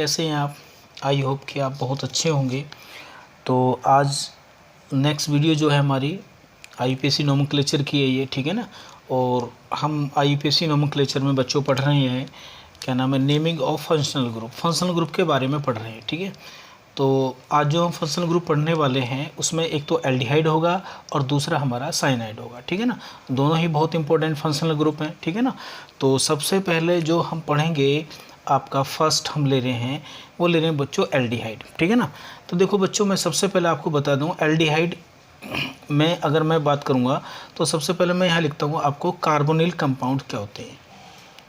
कैसे हैं आप? आई होप कि आप बहुत अच्छे होंगे। तो आज नेक्स्ट वीडियो जो है हमारी आईयूपीएसी नोमेनक्लेचर की है ये, ठीक है ना। और हम आईयूपीएसी नोमेनक्लेचर में बच्चों पढ़ रहे हैं, क्या नाम है, naming of functional group. Functional group के बारे में पढ़ रहे हैं, ठीक है। तो आज जो हम फंक्शनल ग्रुप पढ़ने वाले हैं उसमें एक तो एल्डिहाइड होगा और दूसरा हमारा साइनाइड होगा, ठीक है ना। दोनों ही बहुत इंपॉर्टेंट फंक्शनल ग्रुप हैं, ठीक है ना। तो सबसे पहले जो हम पढ़ेंगे, आपका फर्स्ट हम ले रहे हैं, वो ले रहे हैं बच्चों एल्डिहाइड, ठीक है ना। तो देखो बच्चों, मैं सबसे पहले आपको बता दूं एल्डिहाइड में अगर मैं बात करूंगा तो सबसे पहले मैं यहाँ लिखता हूँ आपको कार्बोनिल कंपाउंड क्या होते हैं,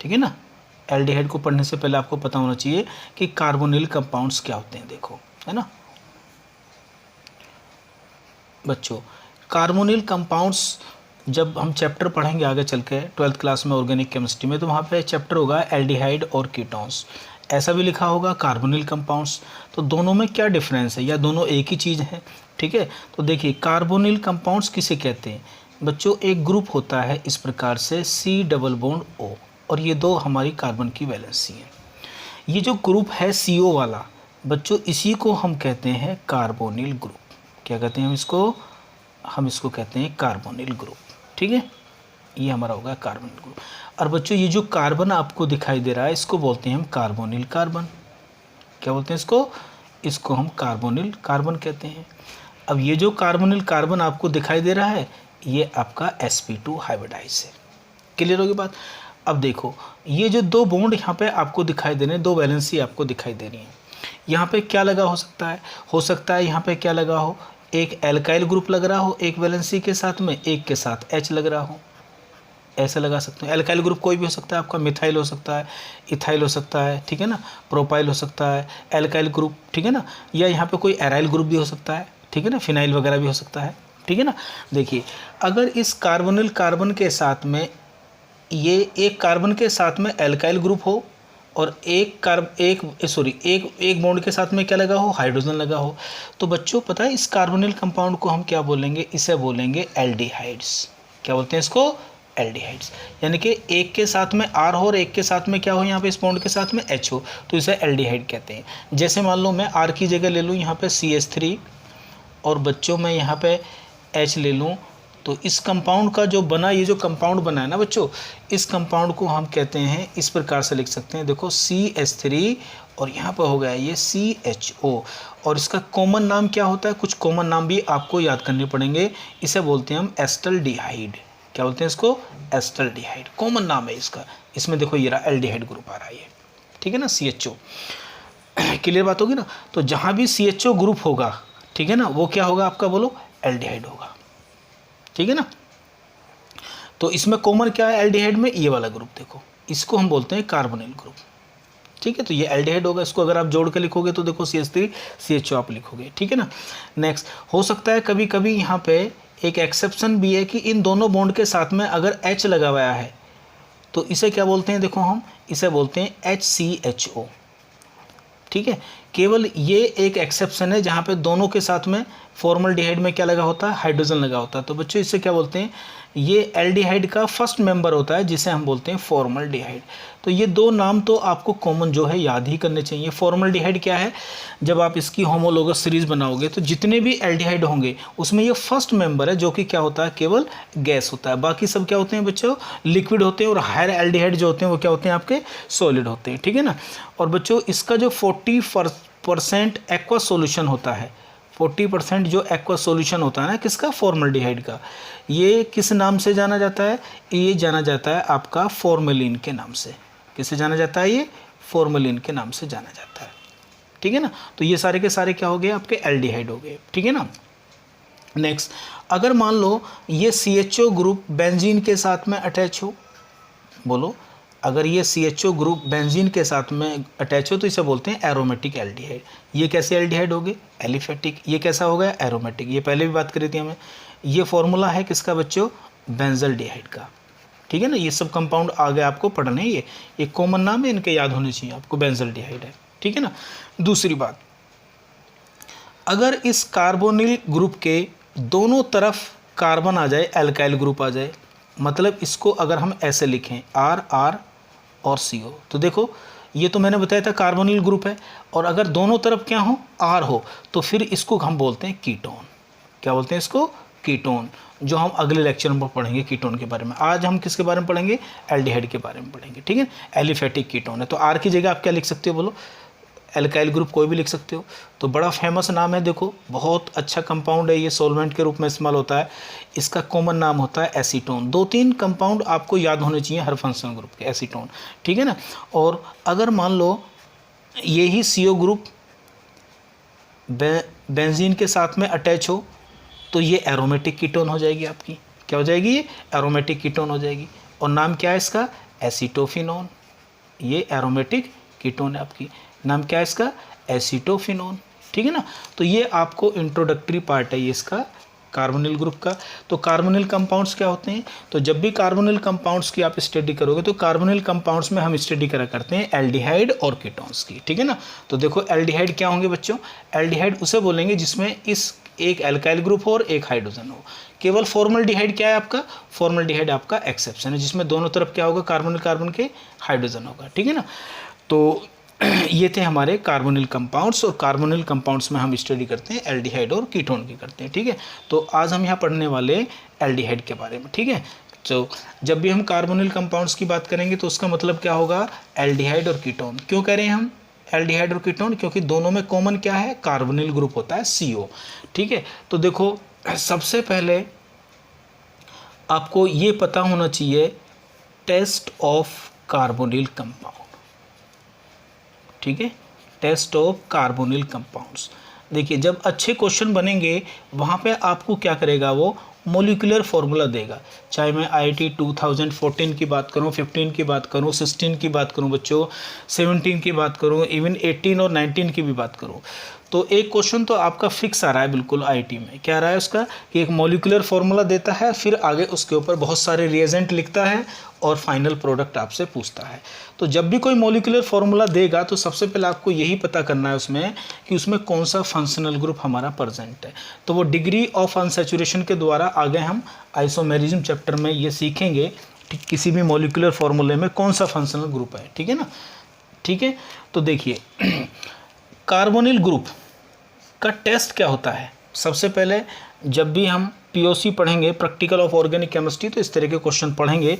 ठीक है ना। एल्डिहाइड को पढ़ने से पहले आपको पता होना चाहिए कि कार्बोनिल कंपाउंड्स क्या होते हैं, देखो, है ना बच्चों। कार्बोनिल कंपाउंड्स जब हम चैप्टर पढ़ेंगे आगे चल के 12th क्लास में ऑर्गेनिक केमिस्ट्री में, तो वहाँ पे चैप्टर होगा एल्डिहाइड और कीटोन्स, ऐसा भी लिखा होगा कार्बोनिल कंपाउंड्स। तो दोनों में क्या डिफरेंस है या दोनों एक ही चीज़ है, ठीक है। तो देखिए कार्बोनिल कंपाउंड्स किसे कहते हैं बच्चों, एक ग्रुप होता है इस प्रकार से C डबल बॉन्ड O, और ये दो हमारी कार्बन की वैलेंसी है। ये जो ग्रुप है CO वाला बच्चों, इसी को हम कहते हैं कार्बोनिल ग्रुप। क्या कहते हैं हम इसको कहते हैं कार्बोनिल ग्रुप, ठीक है। ये हमारा होगा कार्बोनिल ग्रुप। और बच्चों ये जो कार्बन आपको दिखाई दे रहा है इसको बोलते हैं हम कार्बोनिल कार्बन। क्या बोलते हैं इसको हम कार्बोनिल कार्बन कहते हैं। अब ये जो कार्बोनिल कार्बन आपको दिखाई दे रहा है ये आपका sp2 हाइब्रिडाइज है। क्लियर होगी बात। अब देखो ये जो दो बॉन्ड यहाँ पे आपको दिखाई दे रहे हैं, दो वैलेंसी आपको दिखाई दे रही है, यहाँ पे क्या लगा हो सकता है यहाँ पे क्या लगा हो, एक एल्काइल ग्रुप लग रहा हो एक वैलेंसी के साथ में, एक के साथ H लग रहा हो, ऐसे लगा सकते हैं। एल्काइल ग्रुप कोई भी हो सकता है, आपका मिथाइल हो सकता है, इथाइल हो सकता है, ठीक है ना, प्रोपाइल हो सकता है, एल्काइल ग्रुप, ठीक है ना, या यहाँ पे कोई एराइल ग्रुप भी हो सकता है, ठीक है ना, फिनाइल वगैरह भी हो सकता है, ठीक है ना। देखिए अगर इस कार्बोनिल कार्बन के साथ में ये एक कार्बन के साथ में एल्काइल ग्रुप हो और एक बॉन्ड के साथ में क्या लगा हो, हाइड्रोजन लगा हो, तो बच्चों पता है इस कार्बोनिल कंपाउंड को हम क्या बोलेंगे, इसे बोलेंगे एल्डिहाइड्स। क्या बोलते हैं इसको, एल्डिहाइड्स। यानी कि एक के साथ में R हो और एक के साथ में क्या हो, यहाँ पे इस बॉन्ड के साथ में H हो, तो इसे एल्डिहाइड कहते हैं। जैसे मान लो मैं R की जगह ले लूँ यहाँ पे CH3 और बच्चों मैं यहाँ पे H ले लूँ, तो इस कंपाउंड का जो बना, ये जो कंपाउंड बना है ना बच्चों, इस कंपाउंड को हम कहते हैं, इस प्रकार से लिख सकते हैं, देखो CH3 और यहाँ पर हो गया ये CHO, और इसका कॉमन नाम क्या होता है, कुछ कॉमन नाम भी आपको याद करने पड़ेंगे। इसे बोलते हैं हम एस्टल्डिहाइड। क्या बोलते हैं इसको, एस्टल्डिहाइड कॉमन नाम है इसका। इसमें देखो ये रहा एल्डिहाइड ग्रुप आ रहा है ये, ठीक है ना, CHO। क्लियर बात होगी ना। तो जहाँ भी CHO ग्रुप होगा, ठीक है ना, वो क्या होगा आपका, बोलो, एल्डिहाइड होगा, ठीक है ना। तो इसमें कॉमन क्या है एल्डिहाइड में, ये वाला ग्रुप देखो, इसको हम बोलते हैं कार्बोनिल ग्रुप, ठीक है। तो ये एल्डिहाइड होगा, इसको अगर आप जोड़ के लिखोगे तो देखो CH3 CHO आप लिखोगे, ठीक है ना। नेक्स्ट हो सकता है कभी कभी यहाँ पे एक एक्सेप्शन भी है कि इन दोनों बॉन्ड के साथ में अगर H लगा हुआ है तो इसे क्या बोलते हैं, देखो हम इसे बोलते हैं HCHO, ठीक है। केवल ये एक एक्सेप्शन है जहाँ पे दोनों के साथ में फॉर्मल्डिहाइड में क्या लगा होता है, हाइड्रोजन लगा होता है। तो बच्चों इससे क्या बोलते हैं, ये एल्डिहाइड का फर्स्ट मेंबर होता है जिसे हम बोलते हैं फॉर्मल्डिहाइड। तो ये दो नाम तो आपको कॉमन जो है याद ही करने चाहिए। फॉर्मल्डिहाइड क्या है, जब आप इसकी होमोलोगस सीरीज बनाओगे तो जितने भी एल्डिहाइड होंगे उसमें ये फर्स्ट मेंबर है जो कि क्या होता है, केवल गैस होता है। बाकी सब क्या होते हैं बच्चों, लिक्विड होते हैं, और हायर एल्डिहाइड जो होते हैं वो क्या होते हैं, आपके सॉलिड होते हैं, ठीक है ना। और बच्चों इसका जो 40% एक्वा सॉल्यूशन होता है, 40% जो एक्वा सॉल्यूशन होता है ना किसका, फॉर्मल्डिहाइड का, ये किस नाम से जाना जाता है, ये जाना जाता है आपका फॉर्मेलिन के नाम से। किससे जाना जाता है, ये फॉर्मेलिन के नाम से जाना जाता है, ठीक है ना। तो ये सारे के सारे क्या हो गए, आपके एल्डिहाइड हो गए, ठीक है ना। नेक्स्ट अगर मान लो ये CHO ग्रुप बेंजीन के साथ में अटैच हो, बोलो, अगर ये CHO ग्रुप बेंजीन के साथ में अटैच हो तो इसे बोलते हैं एरोमेटिक एल्डिहाइड। ये कैसे एल्डिहाइड हो गए, एलिफेटिक। ये कैसा हो गया, एरोमेटिक। ये पहले भी बात करी थी हमें। ये फॉर्मूला है किसका बच्चों, बेंजल्डिहाइड का, ठीक है ना। ये सब कंपाउंड आगे आपको पढ़ने, ये कॉमन नाम है, इनके याद होने चाहिए आपको, बेंजल्डिहाइड है, ठीक है ना। दूसरी बात, अगर इस कार्बोनिल ग्रुप के दोनों तरफ कार्बन आ जाए, एल्काइल ग्रुप आ जाए, मतलब इसको अगर हम ऐसे लिखें R R और CO, तो देखो ये तो मैंने बताया था कार्बोनिल ग्रुप है, और अगर दोनों तरफ क्या हो, R हो, तो फिर इसको हम बोलते हैं कीटोन। क्या बोलते हैं इसको? कीटोन, जो हम अगले लेक्चर में पढ़ेंगे कीटोन के बारे में। आज हम किसके बारे में पढ़ेंगे? एल्डिहाइड के बारे में पढ़ेंगे, ठीक है। एलिफेटिक कीटोन है, तो R की जगह आप क्या लिख सकते हो बोलो? एल्काइल ग्रुप कोई भी लिख सकते हो। तो बड़ा फेमस नाम है, देखो बहुत अच्छा कंपाउंड है, ये सॉल्वेंट के रूप में इस्तेमाल होता है। इसका कॉमन नाम होता है एसीटोन। 2-3 कंपाउंड आपको याद होने चाहिए हर फंक्शनल ग्रुप के, एसीटोन, ठीक है ना। और अगर मान लो ये ही CO ग्रुप बेंजीन के साथ में अटैच हो, तो ये एरोमेटिक कीटोन हो जाएगी आपकी। क्या हो जाएगी? ये एरोमेटिक कीटोन हो जाएगी। और नाम क्या है इसका? एसीटोफिनोन। ये एरोमेटिक कीटोन है आपकी। नाम क्या है इसका? एसीटोफिनोन, ठीक है ना। तो ये आपको इंट्रोडक्टरी पार्ट है ये इसका कार्बोनिल ग्रुप का। तो कार्बोनिल कंपाउंड्स क्या होते हैं? तो जब भी कार्बोनिल कंपाउंड्स की आप स्टडी करोगे, तो कार्बोनिल कंपाउंड्स में हम स्टडी करा करते हैं एल्डिहाइड और कीटोन्स की, ठीक है ना। तो देखो एल्डिहाइड क्या होंगे बच्चों? एल्डिहाइड उसे बोलेंगे जिसमें इस एक एल्काइल ग्रुप हो और एक हाइड्रोजन हो। केवल फॉर्मल्डिहाइड क्या है आपका? फॉर्मल्डिहाइड आपका एक्सेप्शन है, जिसमें दोनों तरफ क्या होगा? कार्बोनिल कार्बन के हाइड्रोजन होगा, ठीक है ना। तो ये थे हमारे कार्बोनिल कंपाउंड्स, और कार्बोनिल कंपाउंड्स में हम स्टडी करते हैं एल्डिहाइड और कीटोन की करते हैं, ठीक है। तो आज हम यहाँ पढ़ने वाले एल्डिहाइड के बारे में, ठीक है। तो जब भी हम कार्बोनिल कंपाउंड्स की बात करेंगे तो उसका मतलब क्या होगा? एल्डिहाइड और कीटोन। क्यों कह रहे हैं हम एल्डिहाइड और कीटोन? क्योंकि दोनों में कॉमन क्या है? कार्बोनिल ग्रुप होता है, CO, ठीक है। तो देखो सबसे पहले आपको ये पता होना चाहिए टेस्ट ऑफ कार्बोनिल कंपाउंड, ठीक है। Test of carbonyl compounds. देखिए जब अच्छे क्वेश्चन बनेंगे वहाँ पे आपको क्या करेगा? वो मोलिकुलर फार्मूला देगा। चाहे मैं IIT 2014 की बात करूँ, 15 की बात करूँ, 16 की बात करूँ बच्चों, 17 की बात करूँ, इवन 18 और 19 की भी बात करूँ, तो एक क्वेश्चन तो आपका फिक्स आ रहा है बिल्कुल IIT में। क्या आ रहा है उसका? कि एक मोलिकुलर फार्मूला देता है, फिर आगे उसके ऊपर बहुत सारे रिएजेंट लिखता है और फाइनल प्रोडक्ट आपसे पूछता है। तो जब भी कोई मोलिकुलर फार्मूला देगा तो सबसे पहले आपको यही पता करना है उसमें कि उसमें कौन सा फंक्शनल ग्रुप हमारा प्रेजेंट है। तो वो डिग्री ऑफ अनसैचुरेशन के द्वारा आगे हम आइसोमेरिज्म चैप्टर में ये सीखेंगे कि किसी भी मोलिकुलर फार्मूले में कौन सा फंक्शनल ग्रुप है, ठीक है ना। ठीक है, तो देखिए कार्बोनिल ग्रुप का टेस्ट क्या होता है। सबसे पहले जब भी हम POC पढ़ेंगे, प्रैक्टिकल ऑफ ऑर्गेनिक केमिस्ट्री, तो इस तरह के क्वेश्चन पढ़ेंगे,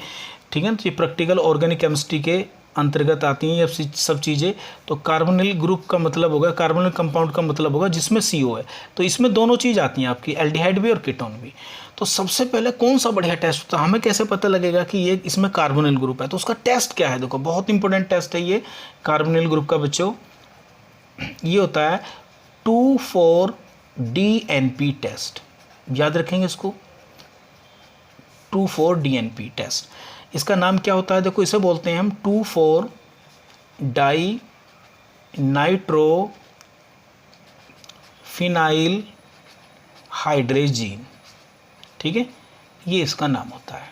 ठीक है ना। तो ये प्रैक्टिकल ऑर्गेनिक केमिस्ट्री के अंतर्गत आती हैं ये सब चीज़ें। तो कार्बोनिल ग्रुप का मतलब होगा, कार्बोनिल कंपाउंड का मतलब होगा जिसमें CO है। तो इसमें दोनों चीज़ आती हैं आपकी, एल्डिहाइड भी और कीटोन भी। तो सबसे पहले कौन सा बढ़िया टेस्ट होता है? हमें कैसे पता लगेगा कि ये इसमें कार्बोनिल ग्रुप है? तो उसका टेस्ट क्या है? देखो बहुत इंपॉर्टेंट टेस्ट है ये कार्बोनिल ग्रुप का बच्चों। ये होता है 2,4-DNP टेस्ट। याद रखेंगे इसको, 2,4-DNP टेस्ट। इसका नाम क्या होता है? देखो इसे बोलते हैं हम 2,4-डाई-नाइट्रोफिनाइल हाइड्रेजीन, ठीक है, ये इसका नाम होता है।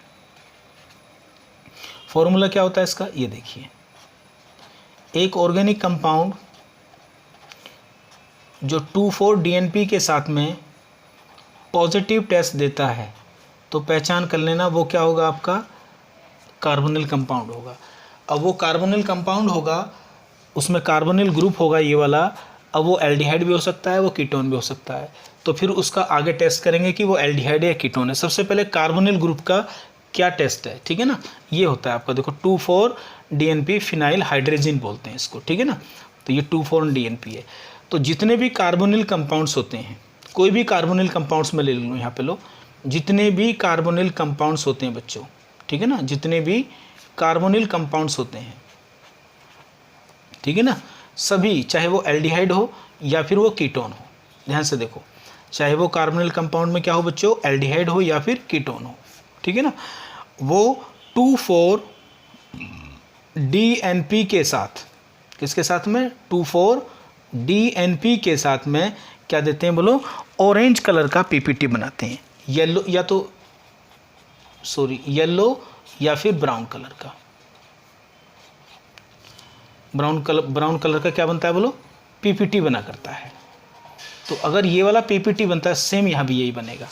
फॉर्मूला क्या होता है इसका? ये देखिए, एक ऑर्गेनिक कंपाउंड जो 2,4-DNP के साथ में पॉजिटिव टेस्ट देता है तो पहचान कर लेना वो क्या होगा? आपका कार्बोनिल कंपाउंड होगा। अब वो कार्बोनिल कंपाउंड होगा, उसमें कार्बोनिल ग्रुप होगा ये वाला। अब वो एल्डिहाइड भी हो सकता है, वो कीटोन भी हो सकता है। तो फिर उसका आगे टेस्ट करेंगे कि वो एल्डिहाइड या कीटोन है। सबसे पहले कार्बोनिल ग्रुप का क्या टेस्ट है, ठीक है ना। ये होता है आपका, देखो 2,4-DNP फिनाइल हाइड्रेजिन बोलते हैं इसको, ठीक है ना। तो ये 2,4-DNP है। तो जितने भी कार्बोनिल कंपाउंड्स होते हैं, कोई भी कार्बोनिल कंपाउंड्स में ले लो, यहाँ पे लो, जितने भी कार्बोनिल कंपाउंड्स होते हैं बच्चों, ठीक है ना, जितने भी कार्बोनिल कंपाउंड्स होते हैं, ठीक है ना, सभी, चाहे वो एल्डिहाइड हो या फिर वो कीटोन हो, ध्यान से देखो, चाहे वो कार्बोनिल कंपाउंड में क्या हो बच्चों, एल्डिहाइड हो या फिर कीटोन हो, ठीक है ना, वो 2,4-DNP के साथ, किसके साथ में? 2,4-DNP के साथ में क्या देते हैं बोलो? ऑरेंज कलर का PPT बनाते हैं, येलो या तो येलो या फिर ब्राउन कलर का। ब्राउन कलर का क्या बनता है बोलो? PPT बना करता है। तो अगर ये वाला PPT बनता है, सेम यहाँ भी यही बनेगा,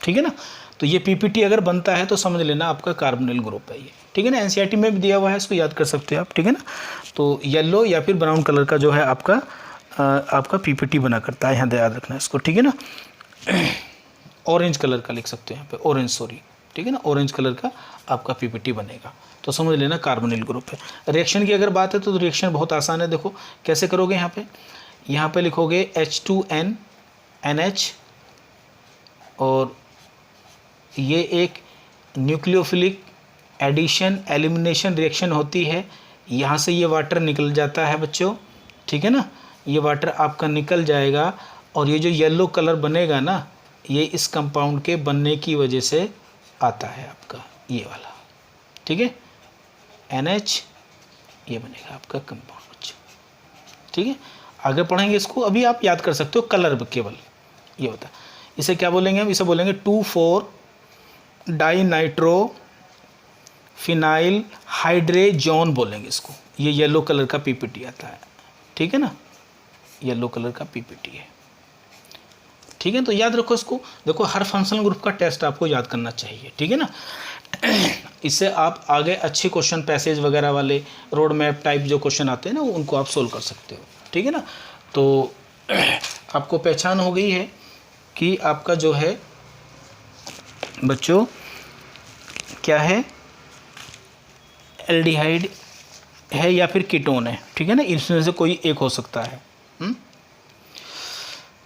ठीक है ना। तो ये PPT अगर बनता है तो समझ लेना आपका कार्बोनिल ग्रुप है ये। ठीक है ना, एनसीईआरटी में भी दिया हुआ है, इसको याद कर सकते हो आप, ठीक है ना। तो येलो या फिर ब्राउन कलर का जो है आपका पीपीटी बना करता है, यहाँ याद रखना इसको, ठीक है ना। ऑरेंज कलर का लिख सकते हो यहाँ पे, ऑरेंज सॉरी, ठीक है ना, ऑरेंज कलर का आपका पीपीटी बनेगा। तो समझ लेना कार्बोनिल ग्रुप है। रिएक्शन की अगर बात है तो रिएक्शन बहुत आसान है। देखो कैसे करोगे, यहाँ पे लिखोगे H2N NH, और ये एक न्यूक्लियोफिलिक एडिशन एलिमिनेशन रिएक्शन होती है। यहाँ से ये वाटर निकल जाता है बच्चों, ठीक है ना, ये वाटर आपका निकल जाएगा, और ये जो येलो कलर बनेगा ना, ये इस कंपाउंड के बनने की वजह से आता है आपका ये वाला, ठीक है, NH, ये बनेगा आपका कंपाउंड बच्चों, ठीक है। आगे पढ़ेंगे इसको, अभी आप याद कर सकते हो कलर केवल ये होता है। इसे क्या बोलेंगे हम, इसे बोलेंगे 2,4-डाइनाइट्रो फिनाइल हाइड्रेजोन बोलेंगे इसको। ये येलो कलर का पीपीटी आता है, ठीक है ना, येलो कलर का पीपीटी है, ठीक है। तो याद रखो इसको। देखो हर फंक्शनल ग्रुप का टेस्ट आपको याद करना चाहिए, ठीक है ना। इससे आप आगे अच्छे क्वेश्चन पैसेज वगैरह वाले रोड मैप टाइप जो क्वेश्चन आते हैं ना, उनको आप सोल्व कर सकते हो, ठीक है ना। तो आपको पहचान हो गई है कि आपका जो है बच्चों क्या है, एल्डिहाइड है या फिर कीटोन है, ठीक है ना, इसमें से कोई एक हो सकता है।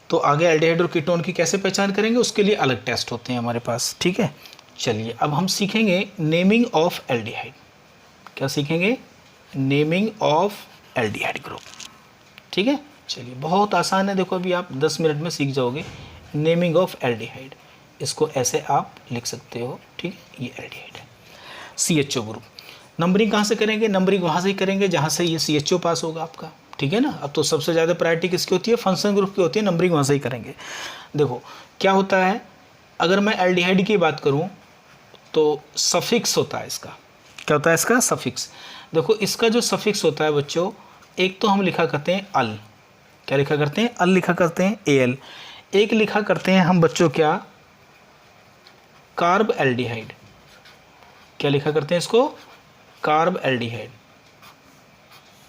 तो आगे एल्डिहाइड और कीटोन की कैसे पहचान करेंगे, उसके लिए अलग टेस्ट होते हैं हमारे पास, ठीक है। चलिए अब हम सीखेंगे नेमिंग ऑफ एल्डिहाइड। क्या सीखेंगे, नेमिंग ऑफ एल्डिहाइड ग्रुप, ठीक है। चलिए बहुत आसान है, देखो अभी आप 10 मिनट में सीख जाओगे नेमिंग ऑफ एल्डिहाइड। इसको ऐसे आप लिख सकते हो, ठीक है, ये एल्डिहाइड है। CHO ग्रुप, नंबरिंग कहाँ से करेंगे, नंबरिंग वहाँ से ही करेंगे जहाँ से ये CHO पास होगा आपका, ठीक है ना। अब तो सबसे ज़्यादा प्रायोरिटी किसकी होती है, फंक्शनल ग्रुप की होती है, नंबरिंग वहाँ से ही करेंगे। देखो क्या होता है, अगर मैं एल्डिहाइड की बात करूँ तो सफिक्स होता है इसका। क्या होता है इसका, सफिक्स। देखो इसका जो सफिक्स होता है बच्चों, एक तो हम लिखा करते हैं अल, क्या लिखा करते हैं, अल लिखा करते हैं AL। एक लिखा करते हैं हम बच्चों क्या, कार्ब एल्डिहाइड। क्या लिखा करते हैं इसको, कार्ब एल्डिहाइड,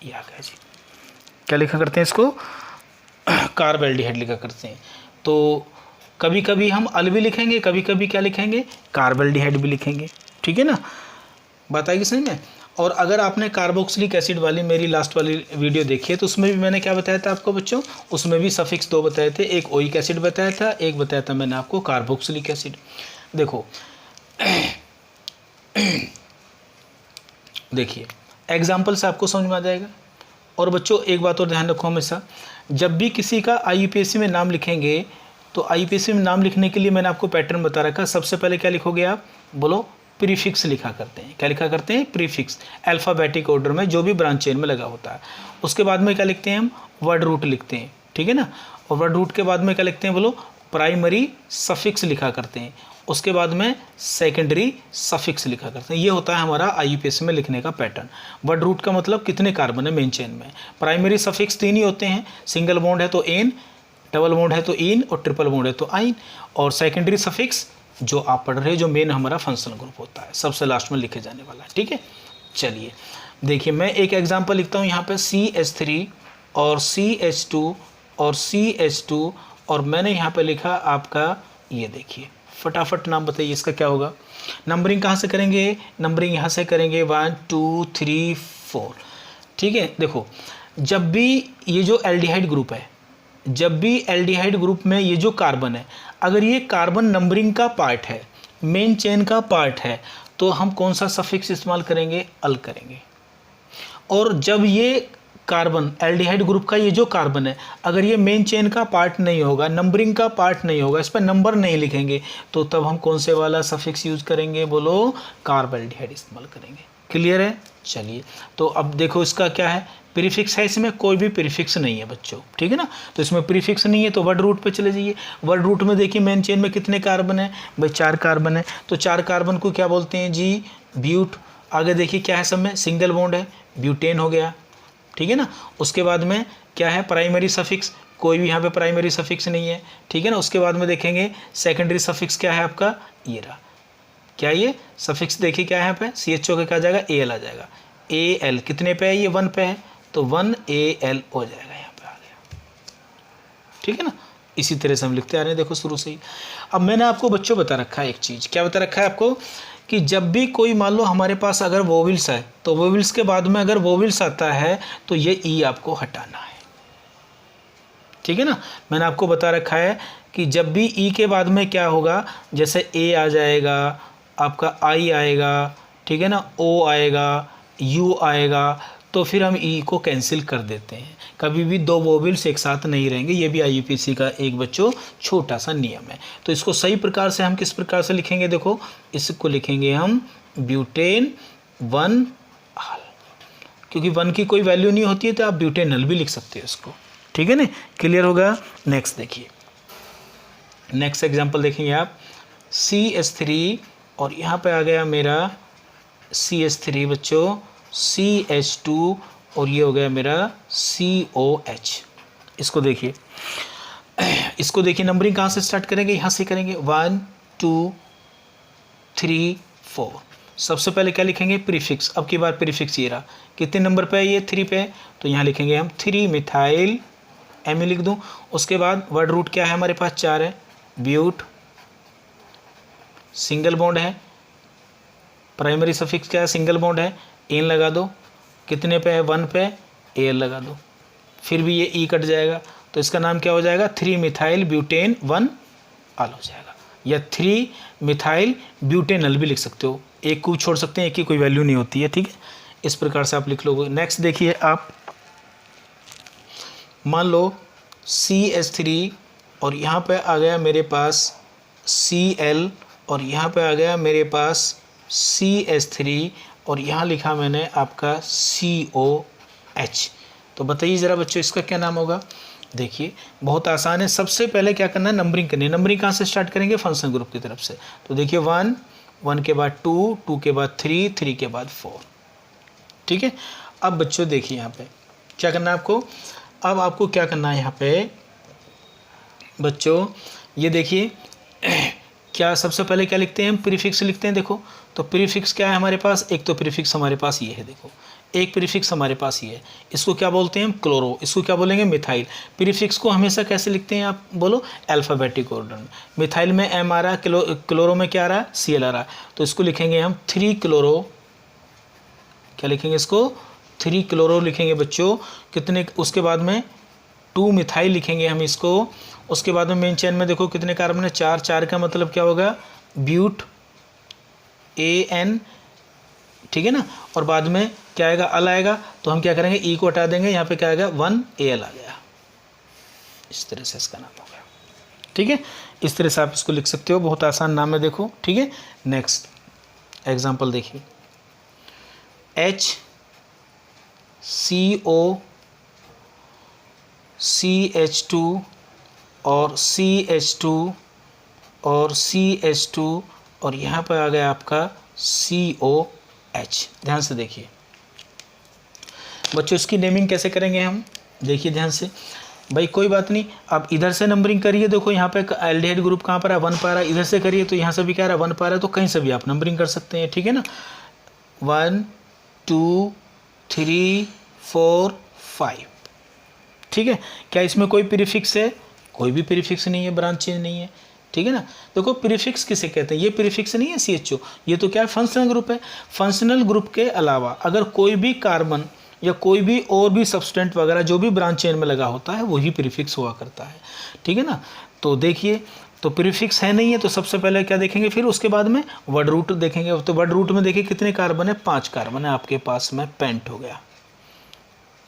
ये आ गया जी। क्या लिखा करते हैं इसको, कार्ब एल्डिहाइड लिखा करते हैं। तो कभी कभी हम अल भी लिखेंगे, कभी कभी क्या लिखेंगे, कार्ब एल्डिहाइड भी लिखेंगे, ठीक है ना, बात आएगी समझ में। और अगर आपने कार्बोक्सिलिक एसिड वाली मेरी लास्ट वाली वीडियो देखी है तो उसमें भी मैंने क्या बताया था आपको बच्चों, उसमें भी सफिक्स 2 बताए थे, एक ओइक एसिड बताया था, एक बताया था मैंने आपको कार्बोक्सिलिक एसिड। देखो देखिए एग्जाम्पल से आपको समझ में आ जाएगा। और बच्चों एक बात और ध्यान रखो, हमेशा जब भी किसी का IUPAC में नाम लिखेंगे तो IUPAC में नाम लिखने के लिए मैंने आपको पैटर्न बता रखा। सबसे पहले क्या लिखोगे आप, बोलो, प्रीफिक्स लिखा करते हैं। क्या लिखा करते हैं, प्रीफिक्स, अल्फ़ाबेटिक ऑर्डर में जो भी ब्रांच चेन में लगा होता है। उसके बाद में क्या लिखते हैं हम, वर्ड रूट लिखते हैं, ठीक है ना। और वर्ड रूट के बाद में क्या लिखते हैं, बोलो, प्राइमरी सफिक्स लिखा करते हैं। उसके बाद में सेकेंडरी सफिक्स लिखा करते हैं। ये होता है हमारा IUPAC में लिखने का पैटर्न। वर्ड रूट का मतलब कितने कार्बन है मेन चेन में। प्राइमरी सफिक्स 3 ही होते हैं, सिंगल बॉन्ड है तो एन, डबल बॉन्ड है तो इन, और ट्रिपल बॉन्ड है तो आइन। और सेकेंडरी सफिक्स जो आप पढ़ रहे हैं, जो मेन हमारा फंक्शनल ग्रुप होता है, सबसे लास्ट में लिखे जाने वाला है, ठीक है। चलिए देखिए मैं एक एग्जांपल लिखता हूँ यहाँ पे, CH3 और CH2 और CH2, और मैंने यहाँ पे लिखा आपका, ये देखिए फटाफट नाम बताइए इसका क्या होगा। नंबरिंग कहाँ से करेंगे, नंबरिंग यहाँ से करेंगे 1 2 3 4, ठीक है। देखो जब भी ये जो एल्डिहाइड ग्रुप है, जब भी एल्डिहाइड ग्रुप में ये जो कार्बन है, अगर ये कार्बन नंबरिंग का पार्ट है, मेन चेन का पार्ट है, तो हम कौन सा सफिक्स इस्तेमाल करेंगे, अल करेंगे। और जब ये कार्बन एल्डिहाइड ग्रुप का ये जो कार्बन है, अगर ये मेन चेन का पार्ट नहीं होगा, नंबरिंग का पार्ट नहीं होगा, इस पर नंबर नहीं लिखेंगे, तो तब हम कौन से वाला सफिक्स यूज करेंगे, बोलो, कार्ब एल्डिहाइड इस्तेमाल करेंगे। क्लियर है। चलिए तो अब देखो इसका क्या है, प्रीफिक्स है, इसमें कोई भी प्रीफिक्स नहीं है बच्चों, ठीक है ना। तो इसमें प्रीफिक्स नहीं है तो वर्ड रूट पे चले जाइए। वर्ड रूट में देखिए मेन चेन में कितने कार्बन है भाई, 4 कार्बन है। तो 4 कार्बन को क्या बोलते हैं जी, ब्यूट। आगे देखिए क्या है, सब में सिंगल बॉन्ड है, ब्यूटेन हो गया, ठीक है ना। उसके बाद में क्या है, प्राइमरी सफिक्स, कोई भी यहाँ पे प्राइमरी सफिक्स नहीं है, ठीक है ना। उसके बाद में देखेंगे सेकेंडरी सफिक्स क्या है आपका, ये रहा, क्या ये सफिक्स देखिए क्या है यहाँ पे, CHO का क्या आ जाएगा, AL आ जाएगा। AL कितने पे है, ये 1 पे है, तो 1AL हो जाएगा, यहाँ पे आ गया। ठीक है ना, इसी तरह से हम लिखते आ रहे हैं देखो शुरू से ही। अब मैंने आपको बच्चों बता रखा है एक चीज़, क्या बता रखा है आपको, कि जब भी कोई मान लो हमारे पास अगर वोवेल्स है, तो वोवेल्स के बाद में अगर वोवेल्स आता है तो ये ई आपको हटाना है। ठीक है ना, मैंने आपको बता रखा है कि जब भी ई के बाद में क्या होगा, जैसे ए आ जाएगा, आपका आई आएगा, ठीक है ना, ओ आएगा, यू आएगा, तो फिर हम ई को कैंसिल कर देते हैं। कभी भी दो वोवेल्स एक साथ नहीं रहेंगे, ये भी IUPAC का एक बच्चों छोटा सा नियम है। तो इसको सही प्रकार से हम किस प्रकार से लिखेंगे, देखो इसको लिखेंगे हम ब्यूटेन 1 आल, क्योंकि 1 की कोई वैल्यू नहीं होती है तो आप ब्यूटेनल भी लिख सकते हो इसको। ठीक है ना, क्लियर होगा। नेक्स्ट देखिए, नेक्स्ट एग्जांपल देखेंगे आप, CH3 और यहाँ पे आ गया मेरा CH3 बच्चों, CH2 और ये हो गया मेरा COH। इसको देखिए, इसको देखिए नंबरिंग कहाँ से स्टार्ट करेंगे, यहाँ से करेंगे 1 2 3 4। सबसे पहले क्या लिखेंगे, प्रीफिक्स। अब की बार प्रीफिक्स ये रहा, कितने नंबर पे है ये, 3 पे, तो यहाँ लिखेंगे हम 3 मिथाइल, एम लिख दूँ। उसके बाद वर्ड रूट क्या है हमारे पास, 4 है, ब्यूट, सिंगल बॉन्ड है, प्राइमरी सफिक्स क्या है, सिंगल बॉन्ड है, एन लगा दो, कितने पे है, 1 पे, एल लगा दो, फिर भी ये ई कट जाएगा, तो इसका नाम क्या हो जाएगा, 3 मिथाइल ब्यूटेन 1 आल हो जाएगा, या 3 मिथाइल ब्यूटेनल भी लिख सकते हो, एक को छोड़ सकते हैं, एक की कोई वैल्यू नहीं होती है। ठीक है, इस प्रकार से आप लिख लोगे। नेक्स्ट देखिए आप, मान लो CH3 और यहाँ पे आ गया मेरे पास Cl और यहाँ पे आ गया मेरे पास CH3 और यहाँ लिखा मैंने आपका COH। तो बताइए ज़रा बच्चों इसका क्या नाम होगा। देखिए बहुत आसान है, सबसे पहले क्या करना है, नंबरिंग करनी है। नंबरिंग कहाँ से स्टार्ट करेंगे, फंक्शन ग्रुप की तरफ से। तो देखिए 1 1 के बाद 2 2 के बाद 3 3 के बाद 4। ठीक है, अब बच्चों देखिए यहाँ पे क्या करना है आपको, अब आपको क्या करना है यहाँ पे बच्चों, ये देखिए क्या सबसे पहले क्या लिखते हैं हम, प्रीफिक्स लिखते हैं। देखो तो प्रीफिक्स क्या है हमारे पास, एक तो प्रीफिक्स हमारे पास ये है, देखो एक प्रीफिक्स हमारे पास ये है, इसको क्या बोलते हैं हम, क्लोरो, इसको क्या बोलेंगे, मिथाइल। प्रीफिक्स को हमेशा कैसे लिखते हैं आप बोलो, अल्फ़ाबेटिक ऑर्डर में। मिथाइल में M आ रहा है, क्लोरो में क्या आ रहा है, Cl आ रहा है, तो इसको लिखेंगे हम 3 क्लोरो, क्या लिखेंगे इसको, 3 क्लोरो लिखेंगे बच्चों। कितने, उसके बाद में 2 मिथाइल लिखेंगे हम इसको। उसके बाद में मेन चेन में देखो कितने कार्बन है, 4 4 का मतलब क्या होगा, ब्यूट AN, ठीक है ना। और बाद में क्या आएगा, अल आएगा, तो हम क्या करेंगे, ई को हटा देंगे, यहाँ पे क्या आएगा 1AL आ गया। इस तरह से इसका नाम हो गया। ठीक है, इस तरह से आप इसको लिख सकते हो, बहुत आसान नाम है देखो। ठीक है, नेक्स्ट एग्जाम्पल देखिए, HCO CH2 और CH2 और CH2 और यहाँ पर आ गया आपका COH। ध्यान से देखिए बच्चों, इसकी नेमिंग कैसे करेंगे हम, देखिए ध्यान से भाई, कोई बात नहीं, आप इधर से नंबरिंग करिए। देखो यहाँ पे एल्डिहाइड ग्रुप कहाँ पर है, 1 पर आ रहा है, इधर से करिए तो यहाँ से भी क्या रहा है, 1 पर आ रहा है, तो कहीं से भी आप नंबरिंग कर सकते हैं। ठीक है ना, 1 2 3 4 5। ठीक है, क्या इसमें कोई प्रीफिक्स है, कोई भी प्रीफिक्स नहीं है, ब्रांच चेंज नहीं है। ठीक है ना, देखो प्रीफिक्स किसे कहते हैं, ये प्रीफिक्स नहीं है CHO, ये तो क्या है, फंक्शनल ग्रुप है। फंक्शनल ग्रुप के अलावा अगर कोई भी कार्बन या कोई भी और भी सब्सटेंट वगैरह जो भी ब्रांच चेन में लगा होता है वही प्रीफिक्स हुआ करता है। ठीक है ना, तो देखिए, तो प्रीफिक्स है नहीं है, तो सबसे पहले क्या देखेंगे, फिर उसके बाद में वर्ड रूट देखेंगे। तो वर्ड रूट में देखिए कितने कार्बन है, 5 कार्बन है आपके पास में, पेंट हो गया।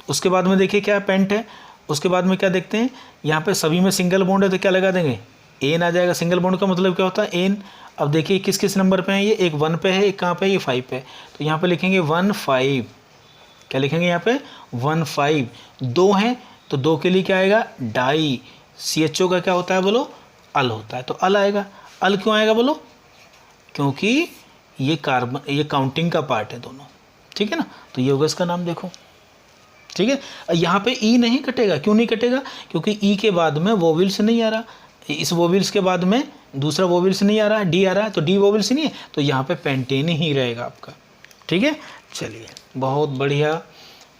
उसके बाद में देखिए क्या पेंट है। उसके बाद में क्या देखते हैं, यहाँ पे सभी में सिंगल बॉन्ड है, तो क्या लगा देंगे, एन आ जाएगा। सिंगल बॉन्ड का मतलब क्या होता है, एन। अब देखिए किस किस नंबर पे है ये, एक 1 पे है, एक कहाँ पे है, ये 5 पे। तो यहाँ पे लिखेंगे 1 5, क्या लिखेंगे यहाँ पे 1 5। 2 हैं तो 2 के लिए क्या आएगा, डाई। CHO का क्या होता है बोलो, अल होता है, तो अल आएगा। अल क्यों आएगा बोलो, क्योंकि ये कार्बन, ये काउंटिंग का पार्ट है दोनों। ठीक है ना, तो ये होगा इसका नाम, देखो। ठीक है, यहाँ पे ई नहीं कटेगा, क्यों नहीं कटेगा, क्योंकि ई के बाद में वोवेल्स नहीं आ रहा। इस वोवेल्स के बाद में दूसरा वोवेल्स नहीं आ रहा है, डी आ रहा है, तो डी वोवेल्स नहीं है, तो यहाँ पे पेंटेन ही रहेगा आपका। ठीक है, चलिए बहुत बढ़िया।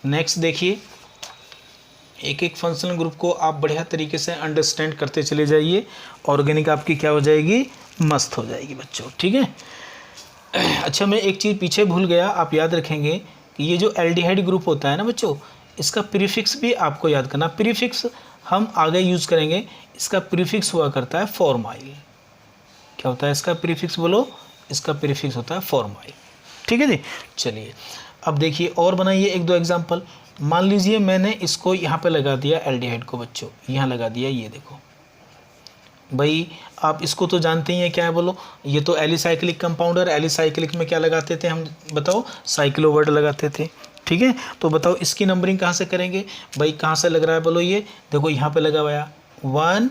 नेक्स्ट देखिए, एक एक फंक्शनल ग्रुप को आप बढ़िया तरीके से अंडरस्टैंड करते चले जाइए, ऑर्गेनिक आपकी क्या हो जाएगी, मस्त हो जाएगी बच्चों। ठीक है, अच्छा मैं एक चीज़ पीछे भूल गया, आप याद रखेंगे कि ये जो एल्डिहाइड ग्रुप होता है ना बच्चों, इसका प्रीफिक्स भी आपको याद करना। प्रीफिक्स हम आगे यूज़ करेंगे, इसका प्रीफिक्स हुआ करता है फॉर्माइल। क्या होता है इसका प्रीफिक्स, बोलो, इसका प्रीफिक्स होता है फॉर्माइल। ठीक है जी, चलिए अब देखिए और बनाइए एक दो एग्जाम्पल। मान लीजिए मैंने इसको यहाँ पे लगा दिया एल्डिहाइड को बच्चों, यहाँ लगा दिया, ये देखो भाई, आप इसको तो जानते ही हैं क्या है, बोलो, ये तो एलिसाइक्लिक कंपाउंडर। एलिसाइक्लिक में क्या लगाते थे हम, बताओ, साइक्लो वर्ड लगाते थे। ठीक है, तो बताओ इसकी नंबरिंग कहाँ से करेंगे भाई, कहाँ से लग रहा है, बोलो, ये देखो यहाँ पे लगा हुआ 1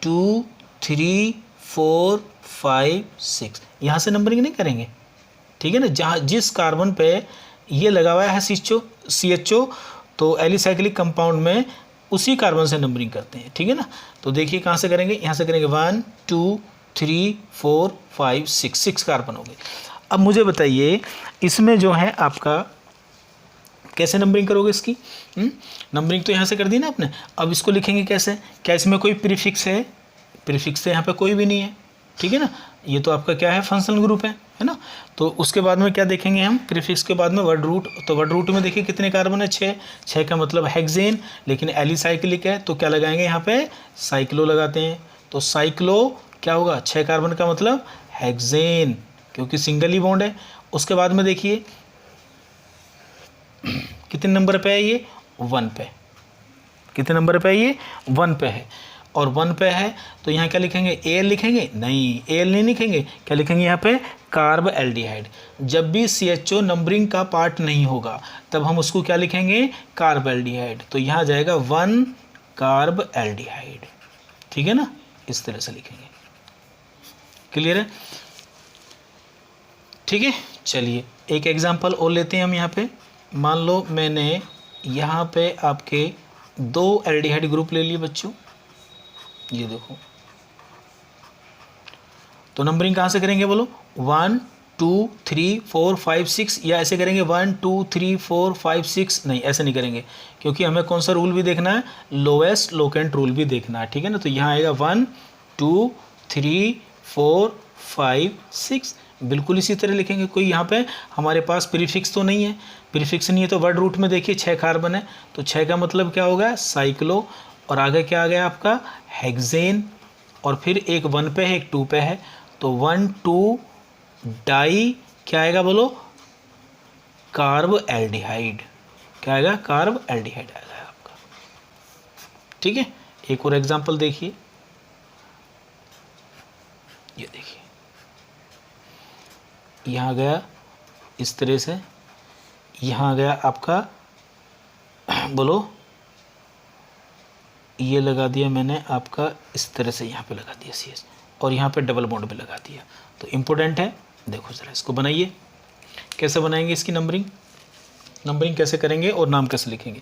2 3 4 5 6, यहाँ से नंबरिंग नहीं करेंगे। ठीक है ना, जहाँ जिस कार्बन पे ये लगा हुआ है CHO, तो एलिसाइक्लिक कंपाउंड में उसी कार्बन से नंबरिंग करते हैं। ठीक है ना, तो देखिए कहाँ से करेंगे, यहाँ से करेंगे 1 2 3 4 5 6 कार्बन हो गए। अब मुझे बताइए इसमें जो है आपका कैसे नंबरिंग करोगे इसकी, नंबरिंग तो यहाँ से कर दी ना आपने, अब इसको लिखेंगे कैसे, क्या इसमें कोई प्रीफिक्स है, प्रीफिक्स तो यहाँ पे कोई भी नहीं है। ठीक है ना, ये तो आपका क्या है, फंक्शनल ग्रुप है ना। तो उसके बाद में क्या देखेंगे हम, प्रीफिक्स के बाद में वर्ड रूट, तो वर्ड रूट में देखिए कितने कार्बन है, 6 का मतलब हेक्सेन, लेकिन एलिसाइक्लिक है तो क्या लगाएंगे यहाँ पे, साइक्लो लगाते हैं। तो साइक्लो क्या होगा, 6 कार्बन का मतलब हेक्सेन, क्योंकि सिंगल ही बॉन्ड है। उसके बाद में देखिए कितने नंबर पे है ये, 1 पे, कितने नंबर पे है ये, 1 पे है, और 1 पे है तो यहाँ क्या लिखेंगे, एल लिखेंगे, नहीं एल नहीं लिखेंगे, क्या लिखेंगे यहाँ पे, कार्ब एल्डिहाइड। जब भी CHO नंबरिंग का पार्ट नहीं होगा तब हम उसको क्या लिखेंगे, कार्ब एल्डिहाइड, तो यहाँ जाएगा 1 कार्ब एल्डिहाइड। ठीक है ना, इस तरह से लिखेंगे। क्लियर है, ठीक है, चलिए एक एग्जांपल और लेते हैं हम यहाँ पे। मान लो मैंने यहाँ पे आपके 2 एल्डिहाइड ग्रुप ले लिए बच्चों, ये देखो, तो नंबरिंग कहाँ से करेंगे, बोलो, 1 2 3 4 5 6, या ऐसे करेंगे 1 2 3 4 5 6, नहीं ऐसे नहीं करेंगे, क्योंकि हमें कौन सा रूल भी देखना है, लोएस्ट लोकेंट रूल भी देखना है। ठीक है ना, तो यहाँ आएगा 1 2 3 4 5 6, बिल्कुल इसी तरह लिखेंगे। कोई यहाँ पे हमारे पास प्रीफिक्स तो नहीं है, प्रीफिक्स नहीं है तो वर्ड रूट में देखिए 6 कार्बन है, तो 6 का मतलब क्या होगा, साइक्लो, और आगे क्या आ गया आपका, हेक्सेन, और फिर एक 1 पे है एक 2 पे है, तो 1 2 डाई क्या आएगा, बोलो, कार्ब एल्डिहाइड। क्या आएगा, कार्ब एल्डिहाइड आएगा आपका। ठीक है, एक और एग्जांपल देखिए, ये देखिए यहाँ गया इस तरह से, यहाँ गया आपका, बोलो, ये लगा दिया मैंने आपका इस तरह से, यहाँ पे लगा दिया CH, और यहाँ पे डबल बॉन्ड पे लगा दिया, तो इम्पोर्टेंट है। देखो ज़रा इसको बनाइए, कैसे बनाएंगे इसकी नंबरिंग कैसे करेंगे और नाम कैसे लिखेंगे।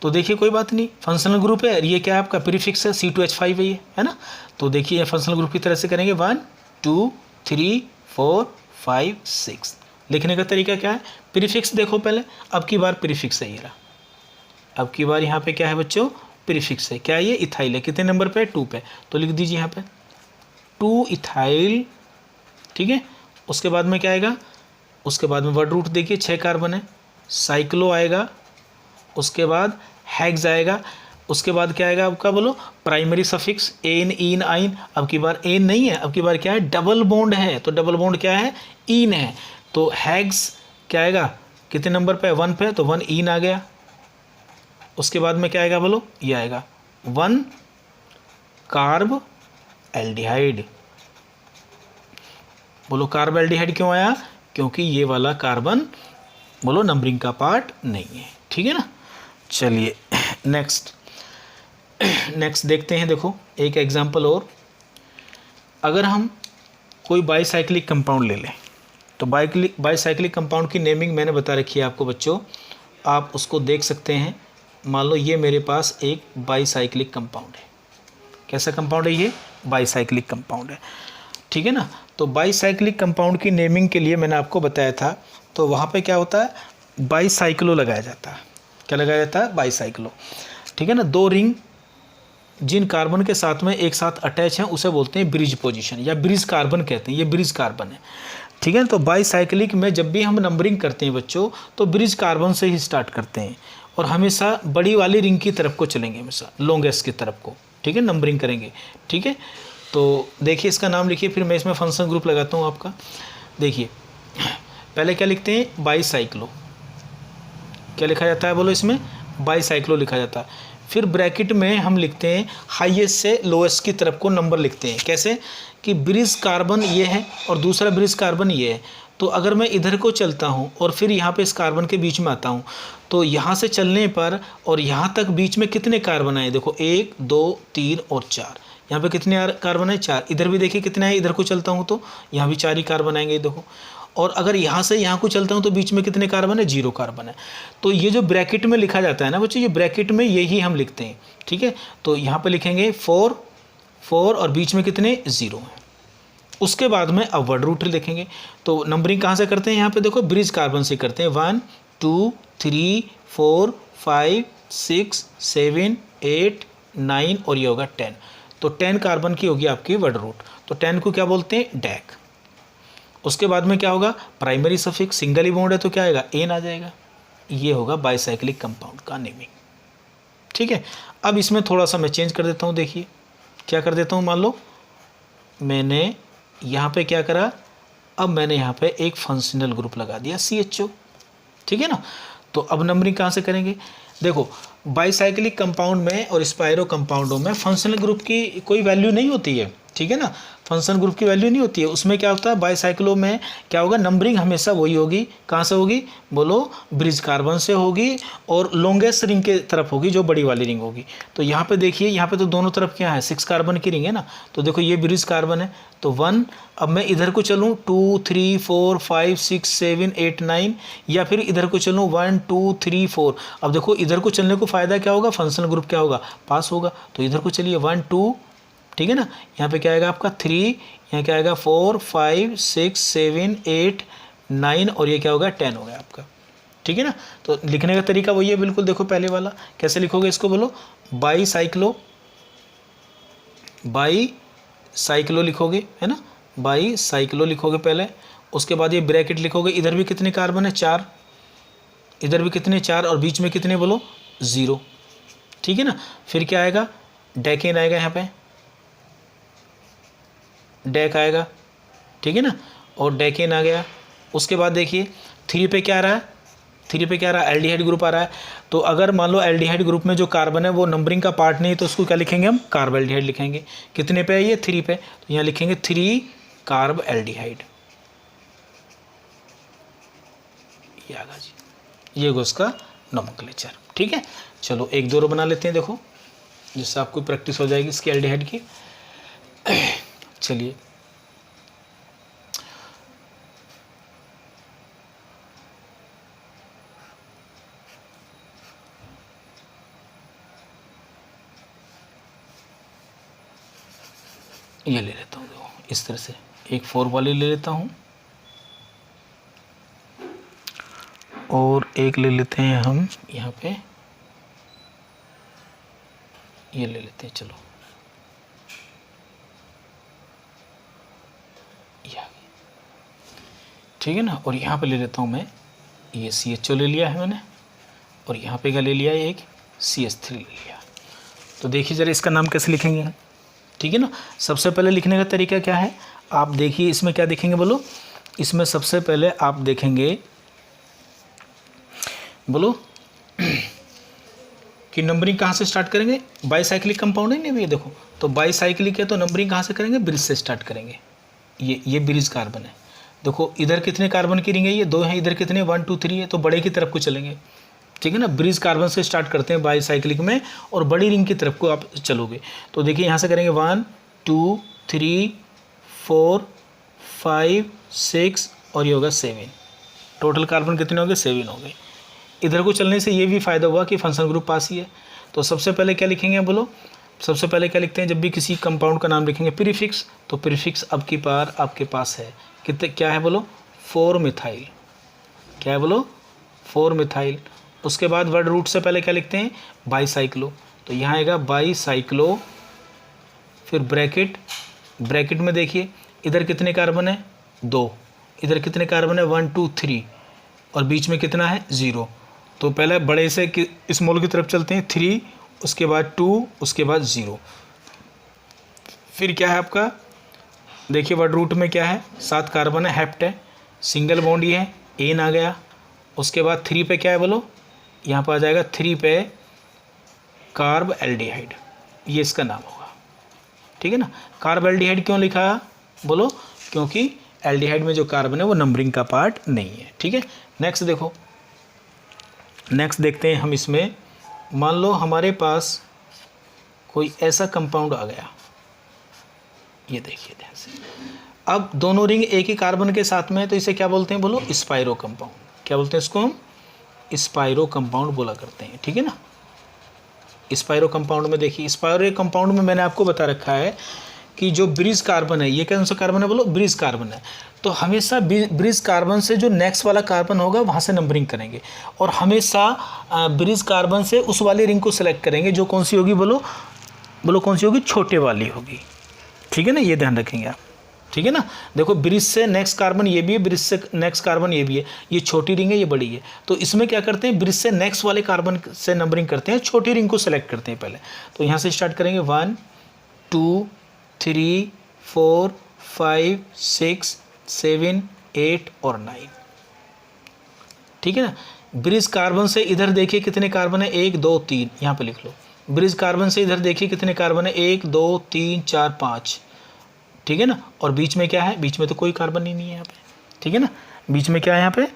तो देखिए कोई बात नहीं, फंक्शनल ग्रुप है, ये क्या है आपका प्रीफिक्स है, C2H5 है ना। तो देखिए फंक्शनल ग्रुप की तरह से करेंगे 1 2 3 4 5 6। लिखने का तरीका क्या है, प्रीफिक्स देखो पहले, अब की बार प्रीफिक्स है, ये रहा, अब की बार यहाँ पे क्या है बच्चों, प्रीफिक्स है, क्या है ये, इथाइल है, कितने नंबर पे, 2 पे, तो लिख दीजिए यहाँ पे 2 इथाइल। ठीक है, उसके बाद में क्या आएगा, उसके बाद में वर्ड रूट देखिए 6 कार्बन है, साइक्लो आएगा, उसके बाद हेक्स आएगा, उसके बाद क्या आएगा आपका, बोलो, प्राइमरी सफिक्स एन इन आइन। अब की बार एन नहीं है, अब की बार क्या है, डबल बॉन्ड है, तो डबल बॉन्ड क्या है, इन है, तो हेक्स क्या आएगा, कितने नंबर पे, 1 पे, तो 1 इन आ गया। उसके बाद में क्या आएगा, बोलो, ये आएगा 1 कार्ब एल्डिहाइड। बोलो कार्ब एल्डिहाइड क्यों आया, क्योंकि ये वाला कार्बन, बोलो, नंबरिंग का पार्ट नहीं है। ठीक है ना, चलिए नेक्स्ट देखते हैं। देखो एक एग्जांपल और, अगर हम कोई बाईसाइक्लिक कंपाउंड ले लें, तो बाईसाइक्लिक कंपाउंड की नेमिंग मैंने बता रखी है आपको बच्चों, आप उसको देख सकते हैं। मान लो ये मेरे पास एक बाईसाइक्लिक कंपाउंड है, कैसा कंपाउंड है ये? बाईसाइक्लिक कंपाउंड है, ठीक है ना। तो बाईसाइक्लिक कंपाउंड की नेमिंग के लिए मैंने आपको बताया था, तो वहाँ पे क्या होता है, बाईसाइक्लो लगाया जाता है। क्या लगाया जाता है? बाईसाइक्लो, ठीक है ना। दो रिंग जिन कार्बन के साथ में एक साथ अटैच हैं उसे बोलते हैं ब्रिज पोजीशन, या ब्रिज कार्बन कहते हैं, ये ब्रिज कार्बन है, ठीक है। तो बाईसाइक्लिक में जब भी हम नंबरिंग करते हैं बच्चों, तो ब्रिज कार्बन से ही स्टार्ट करते हैं और हमेशा बड़ी वाली रिंग की तरफ को चलेंगे, हमेशा लॉन्गेस्ट की तरफ को, ठीक है, नंबरिंग करेंगे, ठीक है। तो देखिए इसका नाम लिखिए, फिर मैं इसमें फंक्शन ग्रुप लगाता हूँ आपका। देखिए पहले क्या लिखते हैं? बाईसाइक्लो। क्या लिखा जाता है बोलो इसमें? बाईसाइक्लो लिखा जाता है। फिर ब्रैकेट में हम लिखते हैं हाईएस्ट से लोएस्ट की तरफ को नंबर लिखते हैं। कैसे? कि ब्रिज कार्बन ये है और दूसरा ब्रिज कार्बन ये है, तो अगर मैं इधर को चलता हूँ और फिर यहाँ पे इस कार्बन के बीच में आता हूँ, तो यहाँ से चलने पर और यहाँ तक बीच में कितने कार्बन आए? देखो 1 2 3 और 4। यहाँ पे कितने कार्बन है? 4। इधर भी देखिए कितने हैं, इधर को चलता हूँ तो यहाँ भी 4 ही कार्बन आएंगे, देखो। और अगर यहाँ से यहाँ को चलता हूँ तो बीच में कितने कार्बन है? 0 कार्बन है। तो ये जो ब्रैकेट में लिखा जाता है ना बच्चों, ये ब्रैकेट में यही हम लिखते हैं, ठीक है। तो यहाँ पे लिखेंगे 4 4 और बीच में कितने? 0 हैं। उसके बाद में अपवर्ड रूट लिखेंगे। तो नंबरिंग कहाँ से करते हैं? यहाँ पे देखो ब्रिज कार्बन से करते हैं। 1 2 3 4 5 6 7 8 9 और ये होगा 10। तो 10 कार्बन की होगी आपकी वर्ड रूट। तो 10 को क्या बोलते हैं? डैक। उसके बाद में क्या होगा? प्राइमरी सफिक्स, सिंगल ही बॉन्ड है तो क्या आएगा? एन आ जाएगा। ये होगा बाईसाइक्लिक कंपाउंड का नेमिंग, ठीक है। अब इसमें थोड़ा सा मैं चेंज कर देता हूँ। देखिए क्या कर देता हूँ, मान लो मैंने यहाँ पे क्या करा, अब मैंने यहाँ पे एक फंक्शनल ग्रुप लगा दिया CHO, ठीक है ना। तो अब नंबरिंग कहाँ से करेंगे? देखो बाईसाइक्लिक कंपाउंड में और स्पायरो कंपाउंडों में फंक्शनल ग्रुप की कोई वैल्यू नहीं होती है, ठीक है ना। फंक्शनल ग्रुप की वैल्यू नहीं होती है। उसमें क्या होता है? बाईसाइक्लो में क्या होगा? नंबरिंग हमेशा वही होगी। कहाँ से होगी बोलो? ब्रिज कार्बन से होगी और लॉन्गेस्ट रिंग के तरफ होगी, जो बड़ी वाली रिंग होगी। तो यहाँ पे देखिए, यहाँ पे तो दोनों तरफ क्या है? 6 कार्बन की रिंग है ना। तो देखो ये ब्रिज कार्बन है, तो 1। अब मैं इधर को चलूँ 2 3 4 5 6 7 8 9, या फिर इधर को चलूँ 1 2 3 4। अब देखो इधर को चलने को फ़ायदा क्या होगा? फंक्शनल ग्रुप क्या होगा? पास होगा। तो इधर को चलिए 1 2, ठीक है ना। यहाँ पे क्या आएगा आपका? 3, यहाँ क्या आएगा? 4 5 6 7 8 9 और ये क्या होगा? 10 हो गया आपका, ठीक है ना। तो लिखने का तरीका वही है बिल्कुल। देखो पहले वाला कैसे लिखोगे इसको बोलो? बाईसाइक्लो, बाईसाइक्लो लिखोगे, है ना। बाईसाइक्लो लिखोगे पहले। उसके बाद ये ब्रैकेट लिखोगे। इधर भी कितने कार्बन है? 4। इधर भी कितने? 4 और बीच में कितने बोलो? 0, ठीक है ना। फिर क्या आएगा? डेकेन आएगा, यहाँ पे डेक आएगा, ठीक है ना। और डेकेन आ गया। उसके बाद देखिए 3 पे क्या आ रहा है? 3 पे क्या आ रहा है? एल्डिहाइड ग्रुप आ रहा है। तो अगर मान लो एल्डिहाइड ग्रुप में जो कार्बन है वो नंबरिंग का पार्ट नहीं है, तो उसको क्या लिखेंगे हम? कार्ब एल्डिहाइड लिखेंगे। कितने पे है ये? 3 पे। तो यहाँ लिखेंगे 3 कार्ब एल्डिहाइड। ये आगा जी, ये उसका नोमेनक्लेचर, ठीक है। चलो एक दो रो बना लेते हैं, देखो जिससे आपको प्रैक्टिस हो जाएगी इसकी एल्डिहाइड की। चलिए ये ले लेता हूँ, देखो इस तरह से एक 4 वाली ले लेता हूँ और एक ले लेते हैं हम यहाँ पे, ये ले लेते हैं। चलो ये आ गई, ठीक है ना। और यहाँ पे ले लेता हूँ मैं, ये CHO ले लिया है मैंने, और यहाँ पे क्या ले लिया है? एक CH3 ले लिया। तो देखिए ज़रा इसका नाम कैसे लिखेंगे हम, ठीक है ना। सबसे पहले लिखने का तरीका क्या है? आप देखिए इसमें क्या देखेंगे बोलो? इसमें सबसे पहले आप देखेंगे बोलो कि नंबरिंग कहाँ से स्टार्ट करेंगे? बाईसाइक्लिक कंपाउंड है ना ये, देखो तो बाईसाइक्लिक है तो नंबरिंग कहाँ से करेंगे? ब्रिज से स्टार्ट करेंगे। ये ब्रिज कार्बन है, देखो इधर कितने कार्बन की रिंग है? ये 2 हैं। इधर कितने? 1 2 3 है, तो बड़े की तरफ को चलेंगे, ठीक है ना। ब्रिज कार्बन से स्टार्ट करते हैं बाईसाइक्लिक में और बड़ी रिंग की तरफ को आप चलोगे। तो देखिए यहाँ से करेंगे 1 2 3 4 5 6 और ये होगा 7। टोटल कार्बन कितने हो गए? 7 हो गए। इधर को चलने से ये भी फ़ायदा हुआ कि फंक्शनल ग्रुप पास ही है। तो सबसे पहले क्या लिखेंगे बोलो? सबसे पहले क्या लिखते हैं जब भी किसी कंपाउंड का नाम लिखेंगे? प्रीफिक्स। तो प्रीफिक्स अब की बार आपके पास है कितने, क्या है बोलो? 4 मिथाइल। क्या है बोलो? 4 मिथाइल। उसके बाद वर्ड रूट से पहले क्या लिखते हैं? बाईसाइक्लो। तो यहाँ आएगा बाईसाइक्लो, फिर ब्रैकेट, ब्रैकेट में देखिए इधर कितने कार्बन है? 2। इधर कितने कार्बन है? 1 2 3, और बीच में कितना है? 0। तो पहले बड़े से स्मॉल की तरफ चलते हैं, 3, उसके बाद 2, उसके बाद 0। फिर क्या है आपका? देखिए वर्ड रूट में क्या है? 7 कार्बन है, हेप्ट है, सिंगल बॉन्ड ये है, एन आ गया। उसके बाद 3 पे क्या है बोलो? यहाँ पर आ जाएगा 3 पे कार्ब एल्डिहाइड, ये इसका नाम होगा। ठीक है ना? कार्ब एल्डिहाइड क्यों लिखा बोलो? क्योंकि एल्डिहाइड में जो कार्बन है वो नंबरिंग का पार्ट नहीं है। ठीक है, नेक्स्ट देखो, नेक्स्ट देखते हैं हम इसमें। मान लो हमारे पास कोई ऐसा कंपाउंड आ गया, ये देखिए ध्यान से। अब दोनों रिंग एक ही कार्बन के साथ में है, तो इसे क्या बोलते हैं बोलो? Spiro compound. क्या बोलते हैं इसको? हम स्पाइरो कंपाउंड बोला करते हैं। ठीक है ना? स्पाइरो कंपाउंड में देखिए, स्पाइरो कंपाउंड में मैंने आपको बता रखा है कि जो ब्रिज कार्बन है, ये कौन सा कार्बन है बोलो? ब्रिज कार्बन है। तो हमेशा ब्रिज कार्बन से जो नेक्स्ट वाला कार्बन होगा वहाँ से नंबरिंग करेंगे, और हमेशा ब्रिज कार्बन से उस वाली रिंग को सिलेक्ट करेंगे जो कौन सी होगी बोलो? बोलो कौन सी होगी? छोटे वाली होगी। ठीक है ना? ये ध्यान रखेंगे आप। ठीक है ना? देखो ब्रिज से नेक्स्ट कार्बन ये भी है, ब्रिज से नेक्स्ट कार्बन ये भी है, ये छोटी रिंग है, ये बड़ी है। तो इसमें क्या करते हैं? ब्रिज से नेक्स्ट वाले कार्बन से नंबरिंग करते हैं, छोटी रिंग को सेलेक्ट करते हैं पहले। तो यहाँ से स्टार्ट करेंगे 1 2 3 4 5 6 7 8 और 9। ठीक है ना? ब्रिज कार्बन से इधर देखिए कितने कार्बन है? 1 2 3, यहाँ पे लिख लो। ब्रिज कार्बन से इधर देखिए कितने कार्बन है? 1 2 3 4 5। ठीक है ना? और बीच में क्या है? बीच में तो कोई कार्बन ही नहीं है यहाँ पे। ठीक है ना? बीच में क्या है? यहाँ पे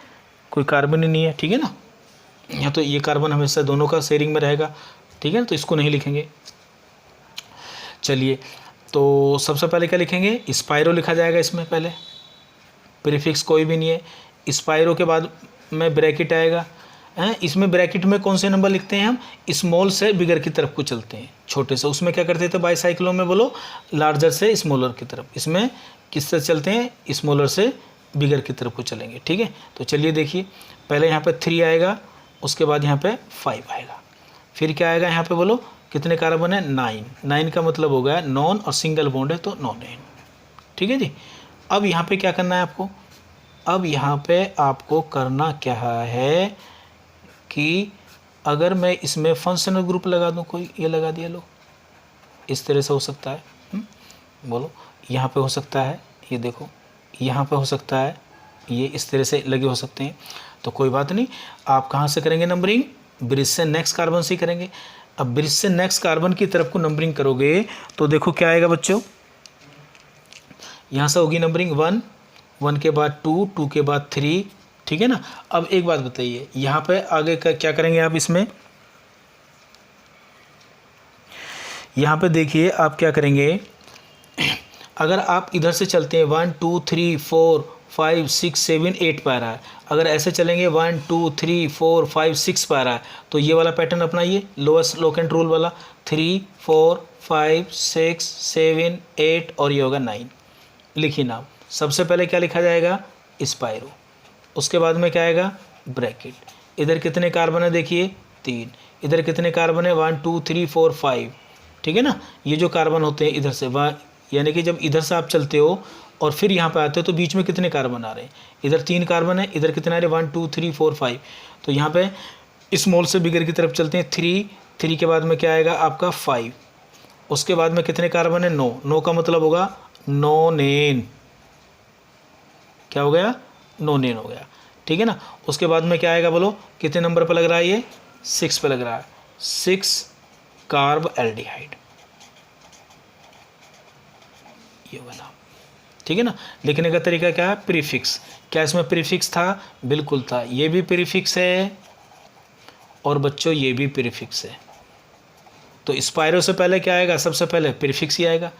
कोई कार्बन ही नहीं है। ठीक है ना? यहाँ तो ये कार्बन हमेशा दोनों का शेयरिंग में रहेगा। ठीक है ना? तो इसको नहीं लिखेंगे। चलिए, तो सबसे पहले क्या लिखेंगे? स्पाइरो लिखा जाएगा इसमें पहले, प्रीफिक्स कोई भी नहीं है। स्पाइरो के बाद में ब्रैकेट आएगा। इसमें ब्रैकेट में कौन से नंबर लिखते हैं हम? स्मॉल से बिगर की तरफ को चलते हैं, छोटे से। उसमें क्या करते थे बाईसाइक्लो में बोलो? लार्जर से स्मॉलर की तरफ। इसमें किससे चलते हैं? स्मॉलर से बिगर की तरफ को चलेंगे। ठीक है, तो चलिए देखिए, पहले यहाँ पे 3 आएगा, उसके बाद यहाँ पे 5 आएगा, फिर क्या आएगा यहाँ पे बोलो? कितने कार्बन है? 9। 9 का मतलब हो गया नॉन, और सिंगल बॉन्ड है तो नॉन एन। ठीक है जी। अब यहाँ पे क्या करना है आपको? अब यहाँ पे आपको करना क्या है कि अगर मैं इसमें फंक्शनल ग्रुप लगा दूँ कोई, ये लगा दिया लो, इस तरह से हो सकता है। बोलो यहाँ पे हो सकता है, ये देखो यहाँ पे हो सकता है, ये इस तरह से लगे हो सकते हैं। तो कोई बात नहीं, आप कहाँ से करेंगे नंबरिंग? ब्रिज से नेक्स्ट कार्बन से करेंगे। अब ब्रिज से नेक्स्ट कार्बन की तरफ को नंबरिंग करोगे तो देखो क्या आएगा बच्चों? यहाँ से होगी नंबरिंग 1, 1 के बाद 2, 2 के बाद 3। ठीक है ना? अब एक बात बताइए, यहाँ पे आगे का क्या करेंगे आप? इसमें यहाँ पे देखिए आप क्या करेंगे? अगर आप इधर से चलते हैं 1 2 3 4 5 6 7 8 पा रहा है, अगर ऐसे चलेंगे 1 2 3 4 5 6 पा रहा है, तो ये वाला पैटर्न अपनाइए, लोएस्ट लोकेंट रूल वाला, 3 4 5 6 7 8 और ये होगा 9। लिखिए नाम। सबसे पहले क्या लिखा जाएगा? स्पाइरो। उसके बाद में क्या आएगा? ब्रैकेट। इधर कितने कार्बन है? देखिए 3। इधर कितने कार्बन है? 1 2 3 4 5। ठीक है ना? ये जो कार्बन होते हैं इधर से, यानी कि जब इधर से आप चलते हो और फिर यहाँ पे आते हो तो बीच में कितने कार्बन आ रहे हैं? इधर 3 कार्बन है, इधर कितने आ रहे हैं? 1 2 3 4 5। तो यहाँ पे स्मॉल से बिगर की तरफ चलते हैं, 3 के बाद में क्या आएगा आपका? 5। उसके बाद में कितने कार्बन है? 9। 9 का मतलब होगा नॉनेन। क्या हो गया? नॉनेन हो गया। ठीक है ना? उसके बाद में क्या आएगा बोलो? कितने नंबर पर लग रहा है ये? 6 पे लग रहा है, 6 कार्ब एल्डिहाइड, ये होगा नाम। ठीक है ना? लिखने का तरीका क्या है? प्रीफिक्स। क्या इसमें प्रीफिक्स था? बिल्कुल था। ये भी प्रीफिक्स है और बच्चों ये भी प्रीफिक्स है। तो स्पाइरो से पहले क्या आएगा? सबसे पहले प्रीफिक्स ही आएगा।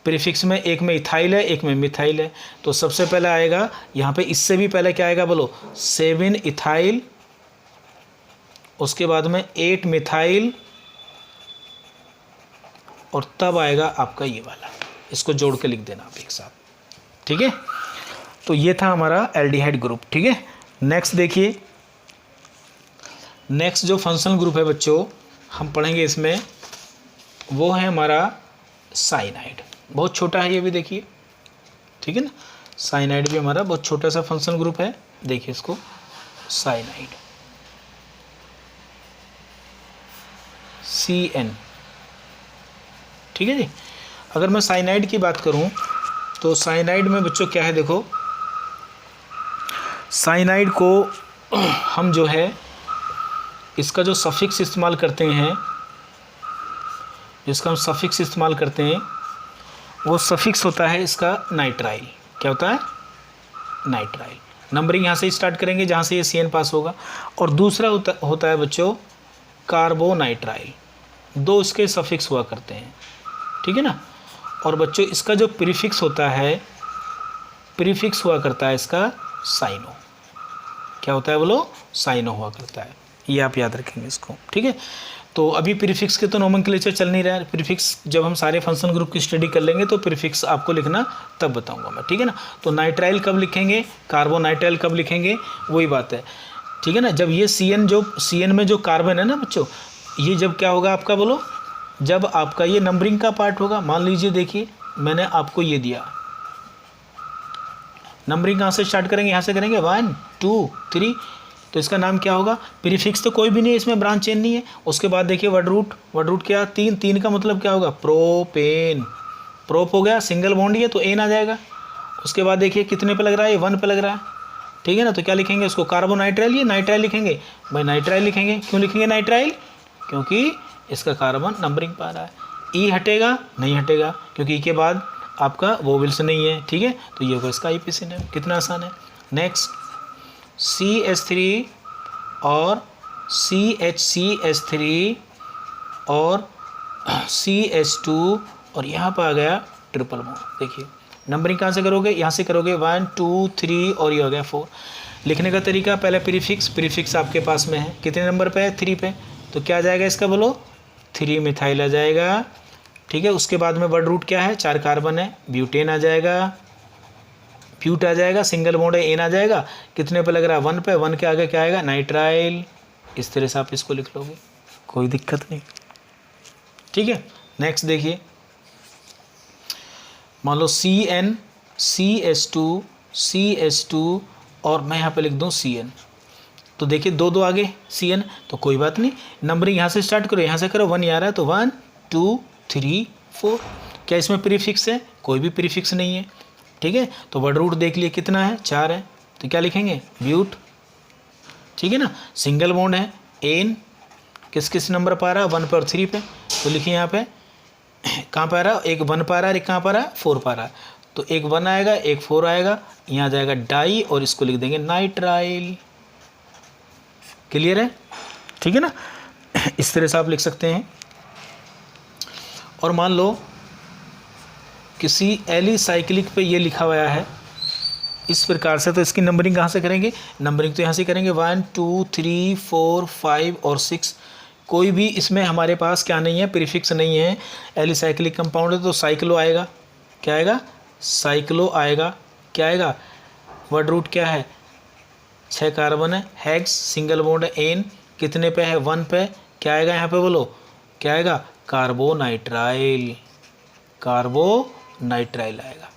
प्रीफिक्स में एक में इथाइल है, एक में मिथाइल है। तो सबसे पहले आएगा यहाँ पे, इससे भी पहले क्या आएगा बोलो? 7 इथाइल, उसके बाद में 8 मिथाइल, और तब आएगा आपका ये वाला, इसको जोड़ के लिख देना आप एक साथ, ठीक है। तो ये था हमारा एल्डिहाइड ग्रुप, ठीक है। नेक्स्ट देखिए, नेक्स्ट जो फंक्शनल ग्रुप है बच्चों हम पढ़ेंगे इसमें, वो है हमारा साइनाइड। बहुत छोटा है ये भी, देखिए, ठीक है ना। साइनाइड भी हमारा बहुत छोटा सा फंक्शनल ग्रुप है, देखिए इसको, साइनाइड, CN, ठीक है जी। अगर मैं साइनाइड की बात करूं तो साइनाइड में बच्चों क्या है, देखो, साइनाइड को हम जो है इसका जो सफिक्स इस्तेमाल करते हैं, जिसका हम सफिक्स इस्तेमाल करते हैं वो सफिक्स होता है इसका नाइट्राइल। क्या होता है? नाइट्राइल। नंबरिंग यहाँ से स्टार्ट करेंगे जहाँ से ये CN पास होगा। और दूसरा होता है बच्चों कार्बोनाइट्राइल। दो इसके सफिक्स हुआ करते हैं, ठीक है ना। और बच्चों इसका जो प्रीफिक्स होता है, प्रीफिक्स हुआ करता है इसका साइनो। क्या होता है बोलो? साइनो हुआ करता है। ये आप याद रखेंगे इसको, ठीक है। तो अभी प्रीफिक्स के तो नोमेनक्लेचर चल नहीं रहा है। प्रीफिक्स जब हम सारे फंक्शन ग्रुप की स्टडी कर लेंगे तो प्रीफिक्स आपको लिखना तब बताऊंगा मैं, ठीक है ना। तो नाइट्राइल कब लिखेंगे, कार्बोनाइट्राइल कब लिखेंगे, वही बात है, ठीक है ना। जब ये CN में जो कार्बन है ना बच्चों, ये जब क्या होगा आपका बोलो, जब आपका ये नंबरिंग का पार्ट होगा। मान लीजिए, देखिए मैंने आपको ये दिया, नंबरिंग कहाँ से स्टार्ट करेंगे, यहाँ से करेंगे 1 2 3, तो इसका नाम क्या होगा? प्रीफिक्स तो कोई भी नहीं है इसमें, ब्रांच चेन नहीं है। उसके बाद देखिए वर्ड रूट क्या, 3 का मतलब क्या होगा? प्रोपेन। प्रोप हो गया, सिंगल बॉन्ड है तो एन आ जाएगा। उसके बाद देखिए कितने पे लग रहा है, ये 1 पे लग रहा है, ठीक है ना। तो क्या लिखेंगे उसको? कार्बोनाइट्राइल। ये नाइट्राइल लिखेंगे भाई, नाइट्राइल लिखेंगे। क्यों लिखेंगे नाइट्राइल? क्योंकि इसका कार्बन नंबरिंग पा रहा है। ई हटेगा? नहीं हटेगा, क्योंकि ई के बाद आपका वोवेल्स नहीं है, ठीक है। तो ये होगा इसका IPC नेम। कितना आसान है। नेक्स्ट CH3 और CH3 और CH2 और यहाँ पर आ गया ट्रिपल बॉन्ड। देखिए नंबरिंग कहाँ से करोगे? यहाँ से करोगे 1 2 3 और ये हो गया 4। लिखने का तरीका, पहले प्रीफिक्स आपके पास में है, कितने नंबर पे है? 3 पे। तो क्या आ जाएगा इसका बोलो? 3 मिथाइल आ जाएगा, ठीक है। उसके बाद में वर्ड रूट क्या है? 4 कार्बन है, ब्यूटेन आ जाएगा, ब्यूट आ जाएगा, सिंगल बॉन्ड है, एन आ जाएगा। कितने पे लग रहा है? 1 पे। 1 के आगे क्या आएगा? नाइट्राइल। इस तरह से आप इसको लिख लोगे, कोई दिक्कत नहीं, ठीक है। नेक्स्ट देखिए, मान लो CN CH2 और मैं यहाँ पे लिख दूँ CN। तो देखिए 2 आगे CN, तो कोई बात नहीं, नंबरिंग यहाँ से स्टार्ट करो, यहाँ से करो। 1 आ रहा है तो 1 2 3 4। क्या इसमें प्रीफिक्स है? कोई भी प्रीफिक्स नहीं है, ठीक है। तो वर्ड रूट देख लिए कितना है? 4 है। तो क्या लिखेंगे? ब्यूट, ठीक है ना। सिंगल बॉन्ड है, एन। किस नंबर पर आ रहा है? 1 पे और 3 पे। तो लिखिए यहाँ पे कहाँ पर आ रहा है? एक 1 पर आ रहा है, एक कहाँ पर आ रहा है? 4 पर आ रहा है। तो एक 1 आएगा, एक 4 आएगा, यहाँ जाएगा डाई और इसको लिख देंगे नाइट्राइल। क्लियर है, ठीक है ना। इस तरह से आप लिख सकते हैं। और मान लो किसी एलिसाइक्लिक पे ये लिखा हुआ है इस प्रकार से, तो इसकी नंबरिंग कहाँ से करेंगे? नंबरिंग तो यहाँ से करेंगे 1 2 3 4 5 और 6। कोई भी इसमें हमारे पास क्या नहीं है? प्रीफिक्स नहीं है। एलिसाइक्लिक कंपाउंड है तो साइक्लो आएगा। क्या आएगा? साइक्लो आएगा। क्या आएगा? वर्ड रूट क्या है? 6 कार्बन है, हेक्स, सिंगल बॉन्ड है, एन। कितने पे है? 1 पे। क्या आएगा यहाँ पे बोलो? क्या आएगा? कार्बोनाइट्राइल। कार्बोनाइट्राइल आएगा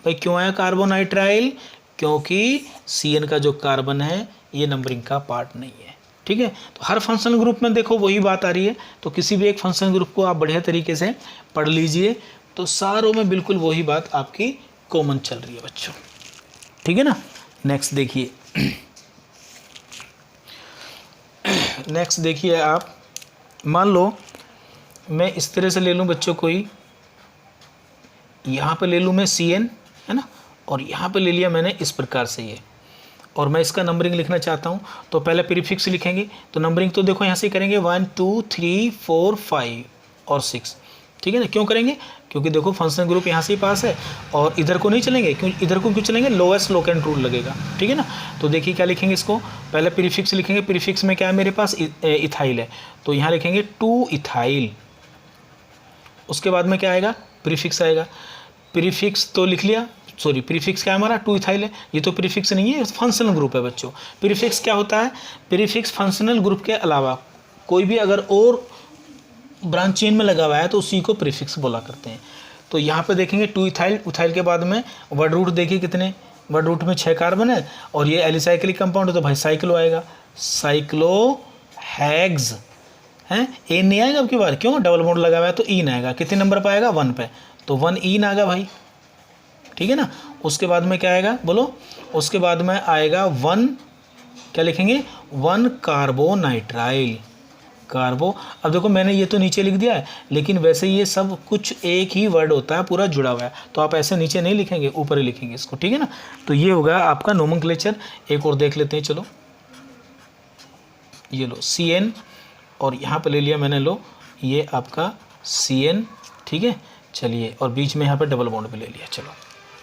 भाई। क्यों आया कार्बोनाइट्राइल? क्योंकि CN का जो कार्बन है ये नंबरिंग का पार्ट नहीं है, ठीक है। तो हर फंक्शनल ग्रुप में देखो वही बात आ रही है। तो किसी भी एक फंक्शनल ग्रुप को आप बढ़िया तरीके से पढ़ लीजिए, तो सारों में बिल्कुल वही बात आपकी कॉमन चल रही है बच्चों, ठीक है ना। नेक्स्ट देखिए, नेक्स्ट देखिए आप, मान लो मैं इस तरह से ले लूँ बच्चों, कोई यहाँ पे ले लूँ मैं CN, है ना, और यहाँ पे ले लिया मैंने इस प्रकार से ये, और मैं इसका नंबरिंग लिखना चाहता हूँ। तो पहले प्रीफिक्स लिखेंगे। तो नंबरिंग तो देखो यहाँ से करेंगे 1 2 3 4 5 और 6, ठीक है ना। क्यों करेंगे? क्योंकि देखो फंक्शनल ग्रुप यहाँ से ही पास है और इधर को नहीं चलेंगे। क्यों इधर को क्यों चलेंगे? लोएस्ट लोकेंट रूल लगेगा, ठीक है ना। तो देखिए क्या लिखेंगे इसको, पहले प्रीफिक्स लिखेंगे। प्रीफिक्स में क्या है मेरे पास? इथाइल है, तो यहाँ लिखेंगे 2 इथाइल, उसके बाद में क्या आएगा, प्रीफिक्स आएगा। प्रीफिक्स तो लिख लिया, सॉरी प्रीफिक्स क्या है हमारा, 2 इथाइल है, ये तो प्रीफिक्स नहीं है, फंक्शनल ग्रुप है बच्चों। प्रीफिक्स क्या होता है, प्रीफिक्स फंक्शनल ग्रुप के अलावा कोई भी अगर और ब्रांच चेन में लगा हुआ है तो उसी को प्रीफिक्स बोला करते हैं। तो यहाँ पे देखेंगे 2 इथाइल, इथाइल के बाद में वर्ड रूट देखिए कितने, वर्ड रूट में 6 कार्बन है और ये एलिसाइक्लिक कंपाउंड है तो भाई साइक्लो आएगा, साइक्लोहेक्स हैं, ए नहीं आएगा अब की बार, क्यों, डबल बॉन्ड लगा हुआ है तो ईन आएगा, कितने नंबर पर आएगा, 1 पे, तो 1 ईन आएगा भाई, ठीक है ना। उसके बाद में क्या आएगा बोलो, उसके बाद में आएगा 1, क्या लिखेंगे, 1 कार्बोनाइट्राइल, कार्बो। अब देखो मैंने ये तो नीचे लिख दिया है, लेकिन वैसे ये सब कुछ एक ही वर्ड होता है, पूरा जुड़ा हुआ है, तो आप ऐसे नीचे नहीं लिखेंगे, ऊपर ही लिखेंगे इसको, ठीक है ना। तो ये होगा आपका नोमेनक्लेचर। एक और देख लेते हैं, चलो ये लो CN और यहाँ पे ले लिया मैंने, लो ये आपका CN, ठीक है, चलिए, और बीच में यहाँ पे डबल बॉन्ड भी ले लिया, चलो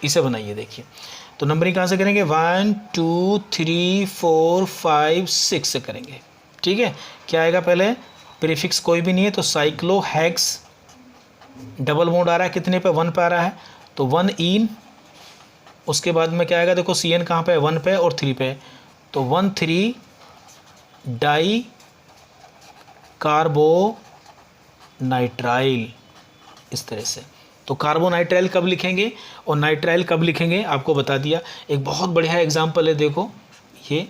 इसे बनाइए। देखिए तो नंबरिंग कहाँ से करेंगे, 1 2 3 4 5 6 से करेंगे, ठीक है। क्या आएगा पहले, प्रीफिक्स कोई भी नहीं है तो साइक्लोहेक्स, डबल बॉन्ड आ रहा है कितने पे, 1 पे आ रहा है तो 1 ईन। उसके बाद में क्या आएगा, देखो CN कहाँ पे है, 1 पे और 3 पे, तो 1 3 डाई कार्बोनाइट्राइल, इस तरह से। तो कार्बोनाइट्राइल कब लिखेंगे और नाइट्राइल कब लिखेंगे आपको बता दिया। एक बहुत बढ़िया एग्जाम्पल है, देखो ये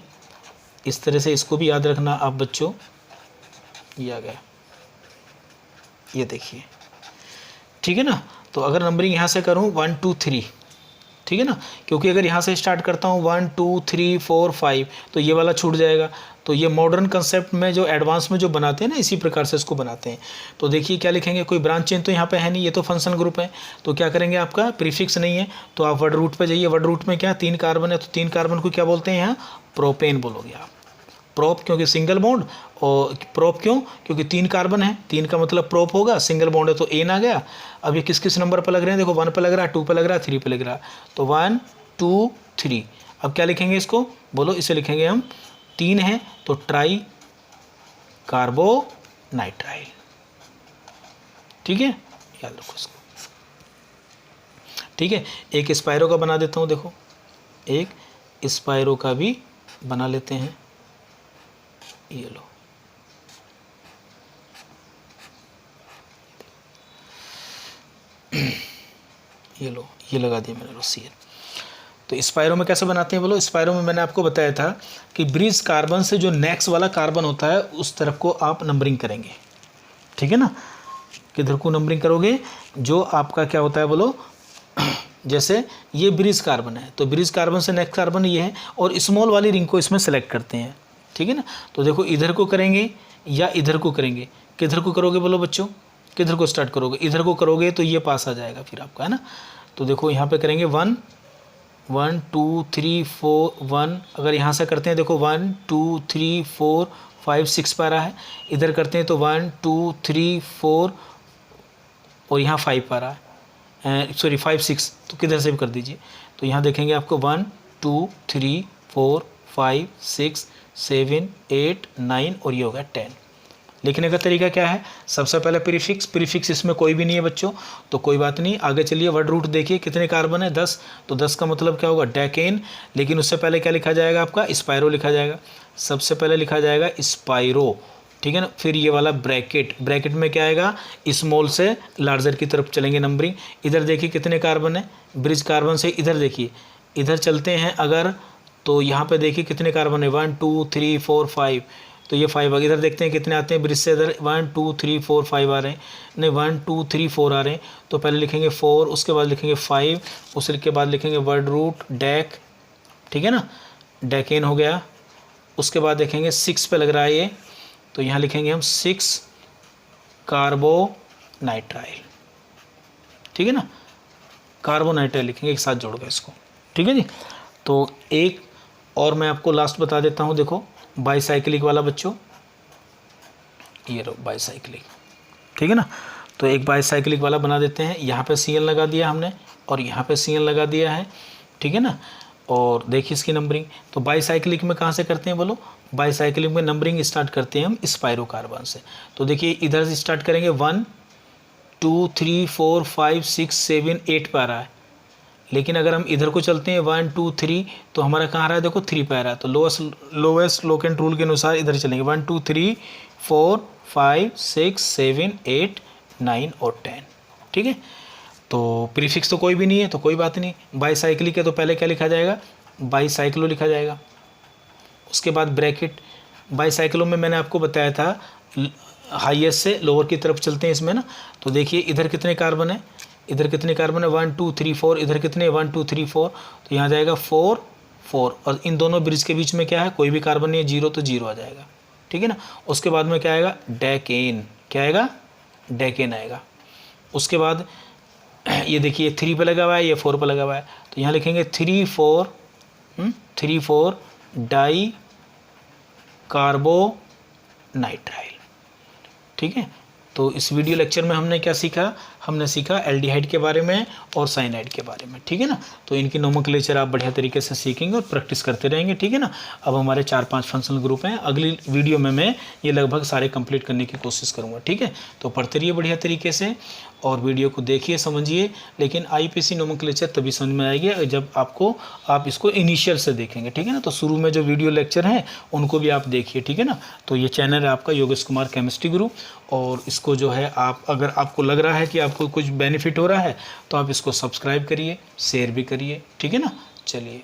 इस तरह से, इसको भी याद रखना आप बच्चों, ये आ गया, ये देखिए, ठीक है ना। तो अगर नंबरिंग यहाँ से करूँ 1 2 3, ठीक है ना, क्योंकि अगर यहाँ से स्टार्ट करता हूँ 1 2 3 4 5 तो ये वाला छूट जाएगा। तो ये मॉडर्न कंसेप्ट में जो एडवांस में जो बनाते हैं ना, इसी प्रकार से इसको बनाते हैं। तो देखिए क्या लिखेंगे, कोई ब्रांच चेन तो यहाँ पे है नहीं, ये तो फंक्शन ग्रुप है, तो क्या करेंगे, आपका प्रीफिक्स नहीं है तो आप वर्ड रूट पे जाइए। वर्ड रूट में क्या, 3 कार्बन है, तो 3 कार्बन को क्या बोलते हैं यहाँ, प्रोपेन बोलोगे आप। प्रोप क्योंकि सिंगल बॉन्ड, और प्रोप क्यों, क्योंकि 3 कार्बन है, 3 का मतलब प्रोप होगा, सिंगल बॉन्ड है तो एन आ गया। अब ये किस किस नंबर पर लग रहे हैं, देखो 1 पे लग रहा है, 2 पे लग रहा है, 3 पे लग रहा है, तो 1 2 3। अब क्या लिखेंगे इसको, बोलो, इसे लिखेंगे हम, 3 है तो ट्राई कार्बोनाइट्राइल, ठीक है, याद रखो इसको, ठीक है। एक स्पायरो का बना देता हूँ, देखो एक स्पायरो का भी बना लेते हैं, ये लो, ये लो, ये लगा दिया मैंने, लो CN। तो स्पायरो में कैसे बनाते हैं बोलो, स्पायरो में मैंने आपको बताया था कि ब्रिज कार्बन से जो नेक्स्ट वाला कार्बन होता है उस तरफ को आप नंबरिंग करेंगे, ठीक है ना। किधर को नंबरिंग करोगे, जो आपका क्या होता है बोलो, जैसे ये ब्रिज कार्बन है तो ब्रिज कार्बन से नेक्स्ट कार्बन ये है, और स्मॉल वाली रिंग को इसमें सेलेक्ट करते हैं, ठीक है ना। तो देखो इधर को करेंगे या इधर को करेंगे, किधर को करोगे बोलो बच्चों, किधर को स्टार्ट करोगे, इधर को करोगे तो ये पास आ जाएगा फिर आपका, है ना। तो देखो यहाँ पे करेंगे 1 1 2 3 4 1, अगर यहाँ से करते हैं देखो 1 2 3 4 5 6 पा रहा है, इधर करते हैं तो 1 2 3 4 और यहाँ 5 पा रहा है, सॉरी 5 6, तो किधर से भी कर दीजिए। तो यहाँ देखेंगे आपको 1 2 3 4 5 6 7 8 9 और ये होगा 10। लिखने का तरीका क्या है, सबसे पहले प्रीफिक्स, प्रीफिक्स इसमें कोई भी नहीं है बच्चों, तो कोई बात नहीं, आगे चलिए। वर्ड रूट देखिए कितने कार्बन है, 10, तो 10 का मतलब क्या होगा, डेकेन। लेकिन उससे पहले क्या लिखा जाएगा आपका, स्पायरो लिखा जाएगा, सबसे पहले लिखा जाएगा स्पायरो, ठीक है ना। फिर ये वाला ब्रैकेट, ब्रैकेट में क्या आएगा, स्मॉल से लार्जर की तरफ चलेंगे नंबरिंग। इधर देखिए कितने कार्बन है, ब्रिज कार्बन से इधर देखिए, इधर चलते हैं अगर, तो यहाँ पे देखिए कितने कार्बन है, 1 2 3 4 5, तो ये 5 इधर देखते हैं कितने आते हैं ब्रिज से, इधर 1 2 3 4 5 आ रहे हैं, नहीं 1 2 3 4 आ रहे हैं, तो पहले लिखेंगे 4, उसके बाद लिखेंगे 5, उसके बाद लिखेंगे वर्ड रूट डेक, ठीक है ना, डेकेन हो गया। उसके बाद देखेंगे 6 पे लग रहा है ये, तो यहाँ लिखेंगे हम 6 कार्बोनाइट्राइल, ठीक है ना, कार्बोनाइट्राइल लिखेंगे, एक साथ जोड़ गए इसको, ठीक है जी। तो एक और मैं आपको लास्ट बता देता हूँ, देखो बाईसाइक्लिक वाला बच्चों, ये लो बाईसाइक्लिक, ठीक है ना। तो एक बाईसाइक्लिक वाला बना देते हैं, यहाँ पे CN लगा दिया हमने और यहाँ पे CN लगा दिया है, ठीक है ना। और देखिए इसकी नंबरिंग, तो बाईसाइक्लिक में कहाँ से करते हैं बोलो, बाईसाइक्लिक में नंबरिंग स्टार्ट करते हैं हम स्पायरो कार्बन से। तो देखिए इधर से स्टार्ट करेंगे 1 2 3 4 5 6 7 8 पे आ रहा है, लेकिन अगर हम इधर को चलते हैं 1 2 3 तो हमारा कहाँ आ रहा है, देखो 3 पे आ रहा है, तो लोएस्ट लोकेंट रूल के अनुसार इधर चलेंगे 1 2 3 4 5 6 7 8 9 और 10। ठीक है, तो प्रीफिक्स तो कोई भी नहीं है तो कोई बात नहीं। बाईसाइक्लिक है तो पहले क्या लिखा जाएगा, बाईसाइक्लो लिखा जाएगा। उसके बाद ब्रैकेट, बाईसाइक्लो में मैंने आपको बताया था हाईएस्ट से लोअर की तरफ चलते हैं इसमें ना, तो देखिए इधर कितने कार्बन है, इधर कितने कार्बन है 1 2 3 4, इधर कितने 1 2 3 4, तो यहाँ जाएगा 4 4, और इन दोनों ब्रिज के बीच में क्या है, कोई भी कार्बन नहीं है, 0 तो 0 आ जाएगा। ठीक है ना, उसके बाद में क्या आएगा, डेकेन, क्या आएगा, डेकेन आएगा। उसके बाद ये देखिए 3 पे लगा हुआ है, ये 4 पे लगा हुआ है, तो यहाँ लिखेंगे 3 4 डाई कार्बोनाइट्राइल। ठीक है, तो इस वीडियो लेक्चर में हमने क्या सीखा, हमने सीखा एल्डिहाइड के बारे में और साइनाइड के बारे में। ठीक है ना, तो इनकी नोमेनक्लेचर आप बढ़िया तरीके से सीखेंगे और प्रैक्टिस करते रहेंगे। ठीक है ना, अब हमारे 4-5 फंक्शनल ग्रुप हैं, अगली वीडियो में मैं ये लगभग सारे कंप्लीट करने की कोशिश करूँगा। ठीक है, तो पढ़ते रहिए बढ़िया तरीके से और वीडियो को देखिए समझिए, लेकिन आईपीसी नोमेनक्लेचर तभी समझ में आएगी जब आप इसको इनिशियल से देखेंगे। ठीक है ना, तो शुरू में जो वीडियो लेक्चर हैं उनको भी आप देखिए। ठीक है ना, तो ये चैनल है आपका योगेश कुमार केमिस्ट्री गुरु, और इसको जो है आप, अगर आपको लग रहा है कि आपको कुछ बेनिफिट हो रहा है तो आप इसको सब्सक्राइब करिए, शेयर भी करिए। ठीक है ना, चलिए।